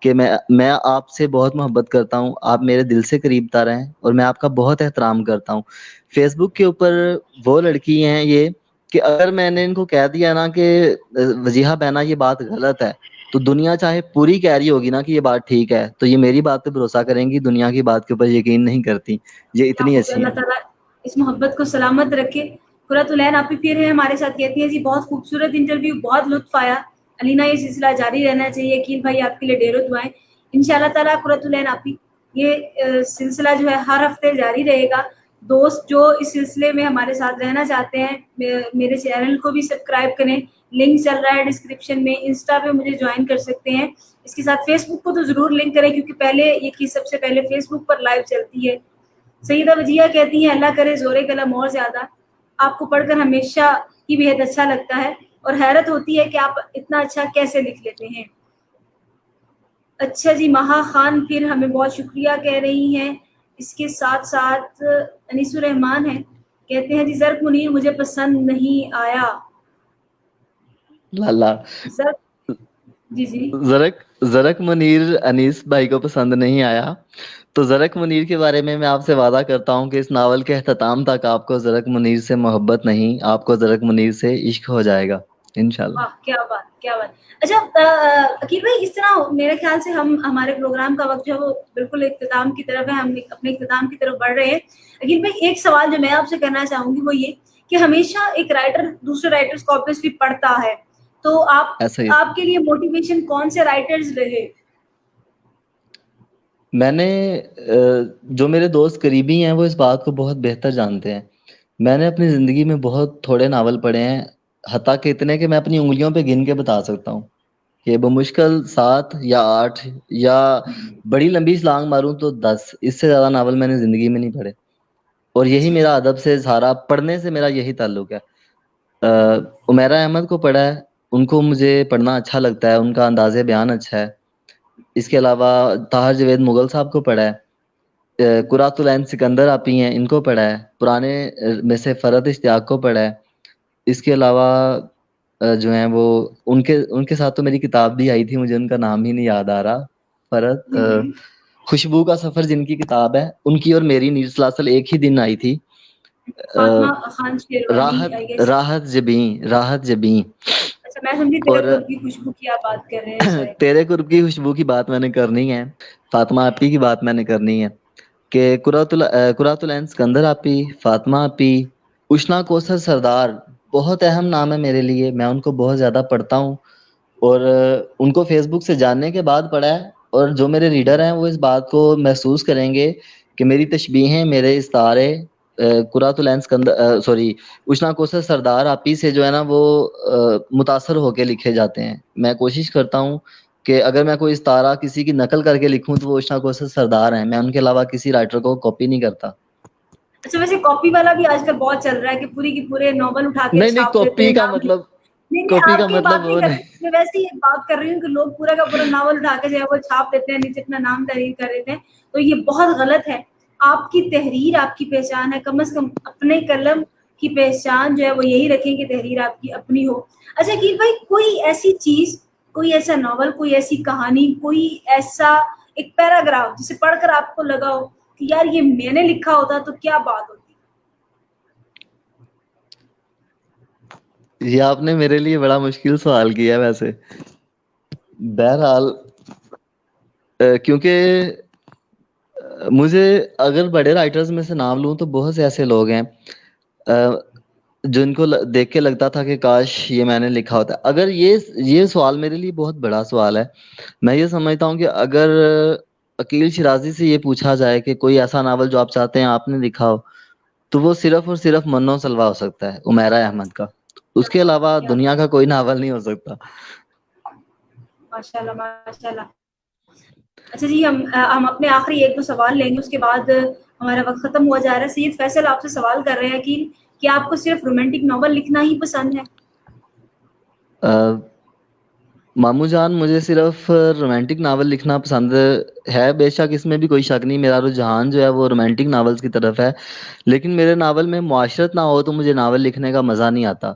A: کہ میں آپ سے بہت محبت کرتا ہوں. آپ میرے دل سے قریب تر ہیں اور میں آپ کا بہت احترام کرتا ہوں. فیس بک کے اوپر وہ لڑکی ہیں یہ کہ اگر میں نے ان کو کہہ دیا نا کہ وجیحہ بہنا یہ بات غلط ہے، تو دنیا چاہے پوری کہہ رہی ہوگی نا کہ یہ بات ٹھیک ہے، تو یہ میری بات پہ بھروسہ کریں گی، دنیا کی بات کے اوپر یقین نہیں کرتی. یہ اتنی اچھی
B: اللہ
A: ہیں.
B: تعالیٰ اس محبت کو سلامت رکھے. قرۃ العین آپ پھر ہیں ہمارے ساتھ، کہتی ہیں جی بہت خوبصورت انٹرویو، بہت لطف آیا. علینا یہ سلسلہ جاری رہنا چاہیے. عقیل بھائی آپ کے لیے ڈھیروں دعائیں. انشاءاللہ تعالیٰ قرۃ العین آپ یہ سلسلہ جو ہے ہر ہفتے جاری رہے گا. دوست جو اس سلسلے میں ہمارے ساتھ رہنا چاہتے ہیں میرے چینل کو بھی سبسکرائب کریں. لنک چل رہا ہے ڈسکرپشن میں. انسٹا پہ مجھے جوائن کر سکتے ہیں. اس کے ساتھ فیس بک کو تو ضرور لنک کریں کیونکہ پہلے یہ کی سب سے پہلے فیس بک پر لائیو چلتی ہے. سیدہ وجیحہ کہتی ہیں اللہ کرے زور قلم اور زیادہ. آپ کو پڑھ کر ہمیشہ ہی بےحد اچھا لگتا ہے. اور حیرت ہوتی ہے کہ آپ اتنا اچھا کیسے لکھ لیتے ہیں. اچھا جی مہا خان پھر ہمیں بہت شکریہ کہہ رہی ہیں. اس کے ساتھ ساتھ انیس الرحمان ہیں, کہتے ہیں جی زرق منیر مجھے پسند نہیں آیا.
A: لالا
B: جی جی
A: زرق منیر انیس بھائی کو پسند نہیں آیا, تو زرق منیر کے بارے میں آپ سے وعدہ کرتا ہوں کہ اس ناول کے اختتام تک آپ کو زرق منیر سے محبت نہیں, آپ کو زرق منیر سے عشق ہو جائے گا انشاءاللہ.
B: واہ کیا بات کیا بات. اچھا عقیل بھائی, اس طرح میرے خیال سے ہمارے پروگرام کا وقت جو ہے وہ بالکل اختتام کی طرف ہے, ہم اپنے اختتام کی طرف بڑھ رہے ہیں. عقیل بھائی ایک سوال جو میں آپ سے کرنا چاہوں گی وہ یہ کہ ہمیشہ ایک رائٹر دوسرے رائٹرز کو obviously پڑھتا ہے, تو
A: ایسا ہی
B: آپ کے لیے موٹیویشن کون سے رائٹرز رہے؟
A: میں نے جو میرے دوست قریبی ہیں وہ اس بات کو بہت بہتر جانتے ہیں. میں نے اپنی زندگی میں بہت تھوڑے ناول پڑھے ہیں, حتیٰ کہ اتنے کہ میں اپنی انگلیوں پہ گن کے بتا سکتا ہوں کہ بمشکل 7 یا 8 یا بڑی لمبی چھلانگ ماروں تو 10, اس سے زیادہ ناول میں نے زندگی میں نہیں پڑھے. اور یہی
B: اچھا
A: میرا
B: جی.
A: ادب سے اظہارہ, پڑھنے سے میرا یہی تعلق ہے. عمیرہ احمد کو پڑھا ہے, ان کو مجھے پڑھنا اچھا لگتا ہے, ان کا انداز بیان اچھا ہے. اس کے علاوہ طاہر جاوید مغل صاحب کو پڑھا ہے, قرۃ العین سکندر آپی ہیں ان کو پڑھا ہے, پرانے میں سے فرحت اشتیاق کو پڑھا ہے. اس کے علاوہ جو ہیں وہ ان کے ساتھ تو میری کتاب بھی آئی تھی, مجھے ان کا نام ہی نہیں یاد آ رہا. فرحت خوشبو کا سفر جن کی کتاب ہے, ان کی اور میری نیز سلاسل ایک ہی دن آئی تھی.
B: Fatima Khan Sherwani I guess.
A: راحت جبیں.
B: اچھا میں سمجھی تیرے
A: اور
B: قرب کی خوشبو کی آپ بات کر رہے ہیں شاید.
A: تیرے قرب کی خوشبو کی بات میں نے کرنی ہے, فاطمہ آپی کی بات میں نے کرنی ہے کہ قرۃ العین سکندر آپی, فاطمہ آپی, اشنا کوثر سردار بہت اہم نام ہے میرے لیے, میں ان کو بہت زیادہ پڑھتا ہوں اور ان کو فیس بک سے جاننے کے بعد پڑھا ہے. اور جو میرے ریڈر ہیں وہ اس بات کو محسوس کریں گے کہ میری تشبیہیں, میرے استعارے قرۃ العین سکندر اشنا کوثر سردار آپی سے جو ہے نا وہ متاثر ہو کے لکھے جاتے ہیں. میں کوشش کرتا ہوں کہ اگر میں کوئی استعارہ کسی کی نقل کر کے لکھوں تو وہ اشنا کوثر سردار ہیں, میں ان کے علاوہ کسی رائٹر کو کاپی نہیں کرتا.
B: اچھا ویسے کاپی والا بھی آج کل بہت چل رہا ہے کہ پوری کی پورے ناول اٹھا کے
A: نہیں
B: چھاپ دیتے ہیں
A: کاپی کا
B: نام.
A: مطلب
B: نہیں
A: کاپی کا
B: آپ کی
A: مطلب
B: بات نہیں
A: وہ
B: کر رہی, میں ویسے ہی بات کر رہی ہوں کہ لوگ پورا کا پورا ناول اٹھا کے جو ہے وہ چھاپ لیتے ہیں, نیچے اپنا نام تحریر کر دیتے ہیں, تو یہ بہت غلط ہے. آپ کی تحریر آپ کی پہچان ہے, کم از کم اپنے قلم کی پہچان جو ہے وہ یہی رکھیں کہ تحریر آپ کی اپنی ہو. اچھا عقیل بھائی کوئی ایسی چیز, کوئی ایسا ناول, کوئی ایسی کہانی, کوئی ایسا ایک پیراگراف جسے پڑھ کر آپ کو لگا ہو کہ یار یہ میں نے لکھا ہوتا تو کیا بات ہوتی؟
A: یہ آپ نے میرے لیے بڑا مشکل سوال کیا ویسے. بہرحال کیونکہ مجھے اگر بڑے رائٹرز میں سے نام لوں تو بہت سے ایسے لوگ ہیں جن کو دیکھ کے لگتا تھا کہ کاش یہ میں نے لکھا ہوتا. اگر یہ سوال میرے لیے بہت بڑا سوال ہے. میں یہ سمجھتا ہوں کہ اگر عقیل شرازی سے یہ پوچھا جائے کہ کوئی ایسا ناول جو آپ چاہتے ہیں آپ نے لکھا ہو, تو وہ صرف اور صرف منو سلوا ہو سکتا ہے, عمیرہ احمد کا. اس
B: کیا
A: کے
B: بات
A: علاوہ
B: کیا
A: دنیا
B: بات.
A: کا کوئی ناول نہیں ہو سکتا.
B: ماشاء اللہ ماشاء اللہ. اچھا جی ہم اپنے آخری ایک دو سوال لیں گے, اس کے بعد ہمارا وقت ختم ہوا جا رہا ہے. سید فیصل آپ سے سوال کر رہے ہیں کہ کیا آپ کو صرف رومانٹک ناول لکھنا ہی پسند ہے؟
A: ماموں جان مجھے صرف رومانٹک ناول لکھنا پسند ہے, بے شک اس میں بھی کوئی شک نہیں, میرا رجحان جو ہے وہ رومانٹک ناولز کی طرف ہے. لیکن میرے ناول میں معاشرت نہ ہو تو مجھے ناول لکھنے کا مزہ نہیں آتا.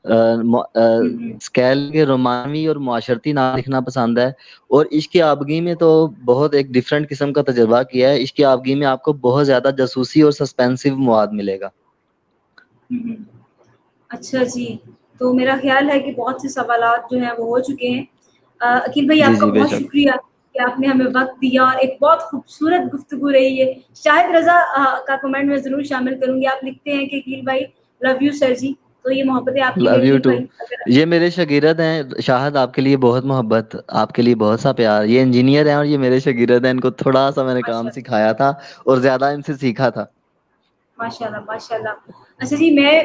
A: اسکیل کے رومانوی اور معاشرتی ناول لکھنا پسند ہے. اور عشق آبگی میں تو بہت ایک ڈفرینٹ قسم کا تجربہ کیا ہے. عشق آبگی میں آپ کو بہت زیادہ جاسوسی اور سسپینسو مواد ملے گا.
B: اچھا جی, تو میرا خیال ہے کہ بہت سے سوالات جو ہیں وہ ہو چکے ہیں. عقیل بھائی
A: جی
B: آپ کا
A: جی بے
B: بہت
A: شک.
B: شکریہ کہ آپ نے ہمیں وقت دیا, اور ایک بہت خوبصورت گفتگو رہی ہے. شاہد رضا کا کمنٹ میں ضرور شامل کروں گی, آپ لکھتے ہیں کہ عقیل بھائی لو یو سر جی, تو یہ محبتیں آپ کی
A: لو
B: ہیں
A: یو
B: عقیل
A: ٹو.
B: بھائی. اگر
A: یہ میرے شاگرد ہیں شاہد, آپ کے لیے بہت محبت, آپ کے لیے بہت سا پیار. یہ انجینئر ہیں اور یہ میرے شاگرد ہیں, ان کو تھوڑا سا میں نے کام
B: ماشاء اللہ
A: سکھایا تھا اور زیادہ ان سے سیکھا تھا.
B: ماشاء اللہ ماشاء اللہ. اچھا جی میں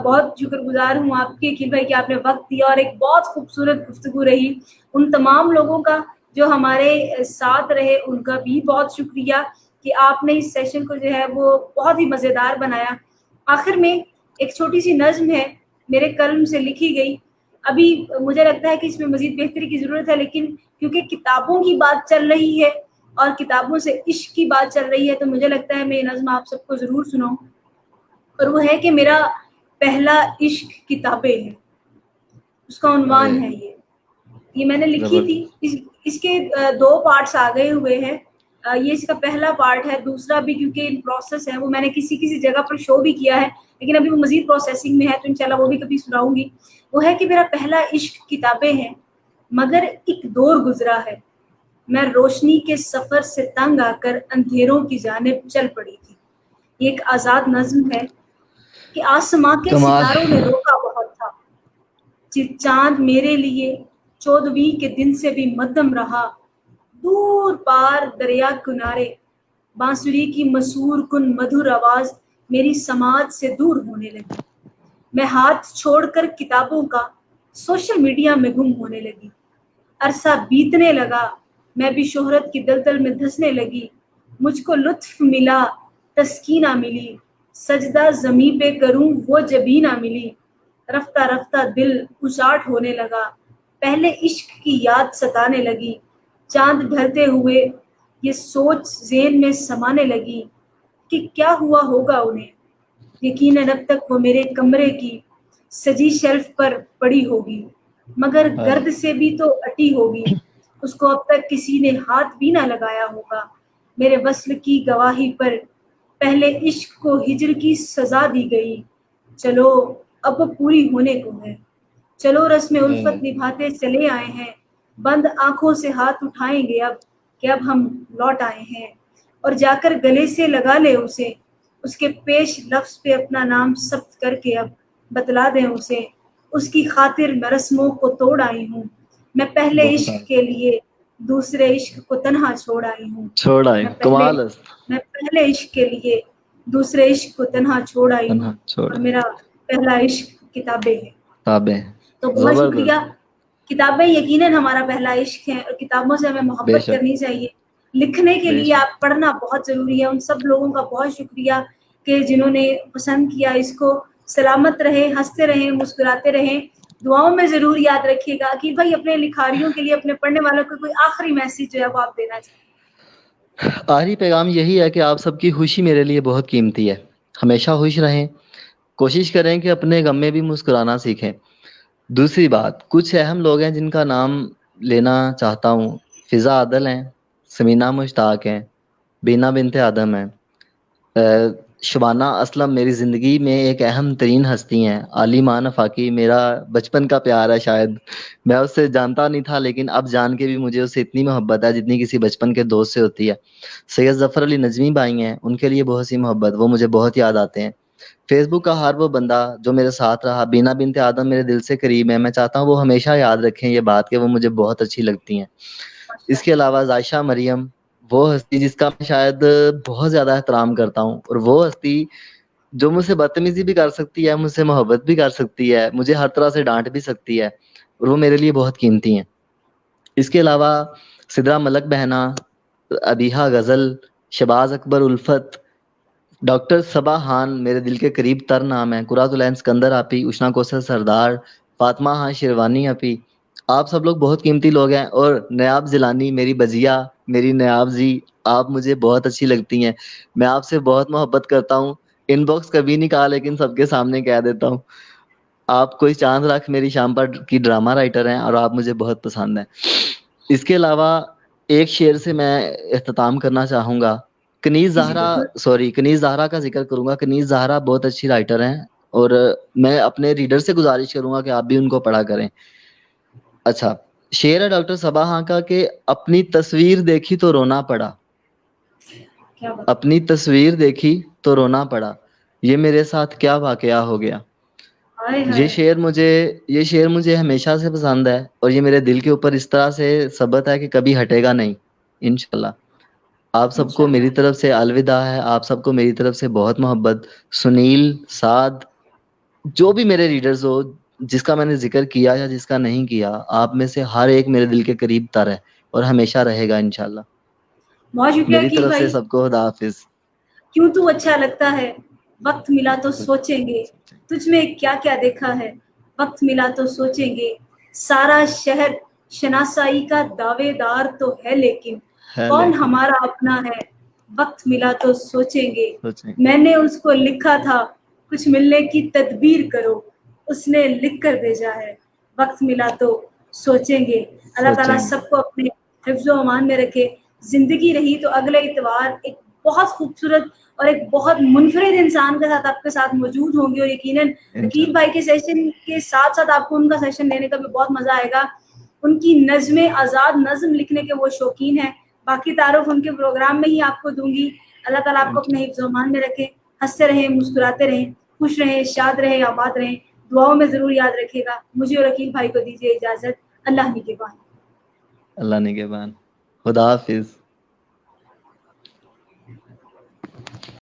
B: بہت شکر گزار ہوں آپ کے عقیل بھائی کہ آپ نے وقت دیا, اور ایک بہت خوبصورت گفتگو رہی. ان تمام لوگوں کا جو ہمارے ساتھ رہے ان کا بھی بہت شکریہ کہ آپ نے اس سیشن کو جو ہے وہ بہت ہی مزیدار بنایا. آخر میں ایک چھوٹی سی نظم ہے میرے قلم سے لکھی گئی, ابھی مجھے لگتا ہے کہ اس میں مزید بہتری کی ضرورت ہے، لیکن کیونکہ کتابوں کی بات چل رہی ہے اور کتابوں سے عشق کی بات چل رہی ہے، تو مجھے لگتا ہے میں یہ نظم آپ سب کو ضرور سناؤں. اور وہ ہے کہ میرا پہلا عشق کتابیں ہے. اس کا
A: ارے
B: عنوان ہے یہ میں نے لکھی تھی.
A: زبردست.
B: اس کے 2 پارٹس آ گئے ہوئے ہیں. یہ اس کا پہلا پارٹ ہے. دوسرا بھی کیونکہ ان پروسیس ہے، وہ میں نے کسی جگہ پر شو بھی کیا ہے، لیکن ابھی وہ مزید پروسیسنگ میں ہے، تو انشاءاللہ وہ بھی کبھی سناؤں گی. وہ ہے کہ میرا پہلا عشق کتابیں ہیں، مگر ایک دور گزرا ہے. میں روشنی کے سفر سے تنگ آ کر اندھیروں کی جانب چل پڑی تھی. یہ ایک آزاد نظم ہے کہ آسماں کے
A: کمال.
B: ستاروں نے روکا بہت تھا. چاند میرے لیے 14ویں کے دن سے بھی مدھم رہا. دور پار دریا کنارے بانسری کی مسور کن مدھر آواز میری سماعت سے دور ہونے لگی. میں ہاتھ چھوڑ کر کتابوں کا سوشل میڈیا میں گم ہونے لگی. عرصہ بیتنے لگا، میں بھی شہرت کی دلدل میں دھسنے لگی. مجھ کو لطف ملا، تسکینہ ملی، سجدہ زمیں پہ کروں وہ جبینہ ملی. رفتہ رفتہ دل اچاٹ ہونے لگا، پہلے عشق کی یاد ستانے لگی. چاند ڈھلتے ہوئے یہ سوچ ذہن میں سمانے لگی کہ کیا ہوا ہوگا انہیں. یقیناً اب تک وہ میرے کمرے کی سجی شیلف پر پڑی ہوگی، مگر
A: ہائے.
B: گرد سے بھی تو اٹی ہوگی. اس کو اب تک کسی نے ہاتھ بھی نہ لگایا ہوگا. میرے وصل کی گواہی پر پہلے عشق کو ہجر کی سزا دی گئی. چلو اب وہ پوری ہونے کو ہے. چلو رسم الفت نبھاتے چلے آئے ہیں. بند آنکھوں سے ہاتھ اٹھائیں گے اب کہ اب ہم لوٹ آئے ہیں. اور جا کر گلے سے لگا لے اسے، اس کے پیش لفظ پہ اپنا نام ثبت کر کے اب بتلا دیں اسے. اس کی خاطر میں رسموں کو توڑ آئی ہوں. میں پہلے
A: بہت
B: عشق کے لیے دوسرے عشق کو تنہا چھوڑ آئی ہوں.
A: چھوڑ آئے. کمال است.
B: میں پہلے عشق کے لیے دوسرے عشق کو تنہا چھوڑ آئی ہوں.
A: تنہا چھوڑ
B: اور
A: آئے.
B: میرا پہلا عشق کتابیں ہیں.
A: کتابیں.
B: تو بہت شکریہ.
A: زبردست.
B: کتابیں یقیناً ہمارا پہلا عشق ہے، اور کتابوں سے ہمیں
A: بے
B: محبت
A: شک.
B: کرنی چاہیے. لکھنے کے
A: بے
B: لیے
A: شک.
B: آپ پڑھنا بہت ضروری ہے. ان سب لوگوں کا بہت شکریہ کہ جنہوں نے پسند کیا اس کو. سلامت رہیں، ہنستے رہیں، مسکراتے رہیں. دعاؤں میں ضرور یاد رکھیے گا کہ بھائی اپنے لکھاریوں کے لیے، اپنے پڑھنے والوں کو کوئی آخری میسج جو ہے وہ آپ دینا چاہیں.
A: آخری پیغام یہی ہے کہ آپ سب کی خوشی میرے لیے بہت قیمتی ہے. ہمیشہ خوش رہیں. کوشش کریں کہ اپنے غم میں بھی مسکرانا سیکھیں. دوسری بات، کچھ اہم لوگ ہیں جن کا نام لینا چاہتا ہوں. فضا عادل ہیں، سمینہ مشتاق ہیں، بینا بنت آدم ہیں، شبانہ اسلم میری زندگی میں ایک اہم ترین ہستی ہیں. علی مان افاقی میرا بچپن کا پیار ہے. شاید میں اس سے جانتا نہیں تھا، لیکن اب جان کے بھی مجھے اس سے اتنی محبت ہے جتنی کسی بچپن کے دوست سے ہوتی ہے. سید ظفر علی نجمی بھائی ہیں، ان کے لیے بہت سی محبت، وہ مجھے بہت یاد آتے ہیں. فیس بک کا ہر وہ بندہ جو میرے ساتھ رہا. بینا بنت آدم میرے دل سے قریب ہے. میں چاہتا ہوں وہ ہمیشہ یاد رکھیں یہ بات کہ وہ مجھے بہت اچھی لگتی ہیں. اس کے علاوہ عائشہ مریم، وہ ہستی جس کا میں شاید بہت زیادہ احترام کرتا ہوں، اور وہ ہستی جو مجھ سے بدتمیزی بھی کر سکتی ہے، مجھ سے محبت بھی کر سکتی ہے، مجھے ہر طرح سے ڈانٹ بھی سکتی ہے، اور وہ میرے لیے بہت قیمتی ہیں. اس کے علاوہ سدرا ملک بہنا، ابیہا غزل، شباز اکبر الفت، ڈاکٹر صبا خان میرے دل کے قریب تر نام ہے، قرات العین سکندر آپی، اشنا کوثر سردار، فاطمہ ہاں شیروانی آپی. آپ سب لوگ بہت قیمتی لوگ ہیں. اور نیاب زیلانی میری بجیا، میری نیاب جی، آپ مجھے بہت اچھی لگتی ہیں. میں آپ سے بہت محبت کرتا ہوں. ان باکس کبھی نہیں کہا لیکن سب کے سامنے کہہ دیتا ہوں. آپ کوئی چاند رکھ میری شام پر کی ڈرامہ رائٹر ہیں، اور آپ مجھے بہت پسند ہیں. اس کے علاوہ ایک شعر سے میں اختتام کرنا چاہوں گا. کنیز
B: جی جی
A: زہرا،
B: بالکل.
A: کنیز زہرا کا ذکر کروں گا. کنیز زہرا بہت اچھی رائٹر ہیں، اور میں اپنے ریڈر سے گزارش کروں گا کہ آپ بھی ان کو پڑھا کریں. اچھا، شعر ہے ڈاکٹر صبا خان کا کہ اپنی تصویر دیکھی تو رونا پڑا.
B: کیا بات.
A: اپنی تصویر دیکھی تو رونا پڑا، یہ میرے ساتھ کیا واقعہ ہو گیا.
B: ہائے
A: یہ
B: ہائے.
A: شعر مجھے ہمیشہ سے پسند ہے، اور یہ میرے دل کے اوپر اس طرح سے ثبت ہے کہ کبھی ہٹے گا نہیں انشاءاللہ. آپ سب کو میری
B: انشاءاللہ.
A: طرف سے الوداع ہے. آپ سب کو میری طرف سے بہت محبت. سنیل، سعد، جو بھی میرے ریڈرز ہو، جس کا میں نے ذکر کیا یا جس کا نہیں کیا، آپ میں سے ہر ایک میرے دل کے قریب تر ہے اور ہمیشہ رہے گا انشاءاللہ.
B: بہت شکریہ
A: میری
B: عقیل
A: طرف سے
B: بھائی.
A: سب کو خدا حافظ.
B: کیوں تو اچھا لگتا ہے، وقت ملا تو سوچیں گے تجھ میں کیا کیا دیکھا ہے. وقت ملا تو سوچیں گے سارا شہر شناسائی کا دعوے دار تو ہے لیکن
A: ہے
B: کون
A: لیکن
B: ہمارا اپنا ہے وقت ملا تو سوچیں گے
A: سوچیں
B: میں نے اس کو لکھا تھا کچھ ملنے کی تدبیر کرو اس نے لکھ کر بھیجا ہے وقت ملا تو سوچیں گے اللہ تعالیٰ
A: سوچیں گے
B: سب کو اپنے حفظ و امان میں رکھے زندگی رہی تو اگلے اتوار ایک بہت خوبصورت اور ایک بہت منفرد انسان کے ساتھ آپ کے ساتھ موجود ہوں گی اور یقیناً عقیل
A: انشاءاللہ
B: بھائی کے سیشن کے ساتھ ساتھ آپ کو ان کا سیشن لینے کا بھی بہت مزہ آئے گا ان کی نظمیں آزاد نظم لکھنے کے وہ شوقین ہیں باقی تعارف ان کے پروگرام میں ہی آپ کو دوں گی اللہ تعالیٰ آپ کو اپنے حفظ و امان میں رکھے ہنستے رہیں مسکراتے رہیں خوش رہیں شاد رہیں آباد رہیں دعاؤں میں ضرور یاد رکھے گا مجھے اور عقیل بھائی کو دیجیے اجازت اللہ نگہبان
A: اللہ نگہبان خدا حافظ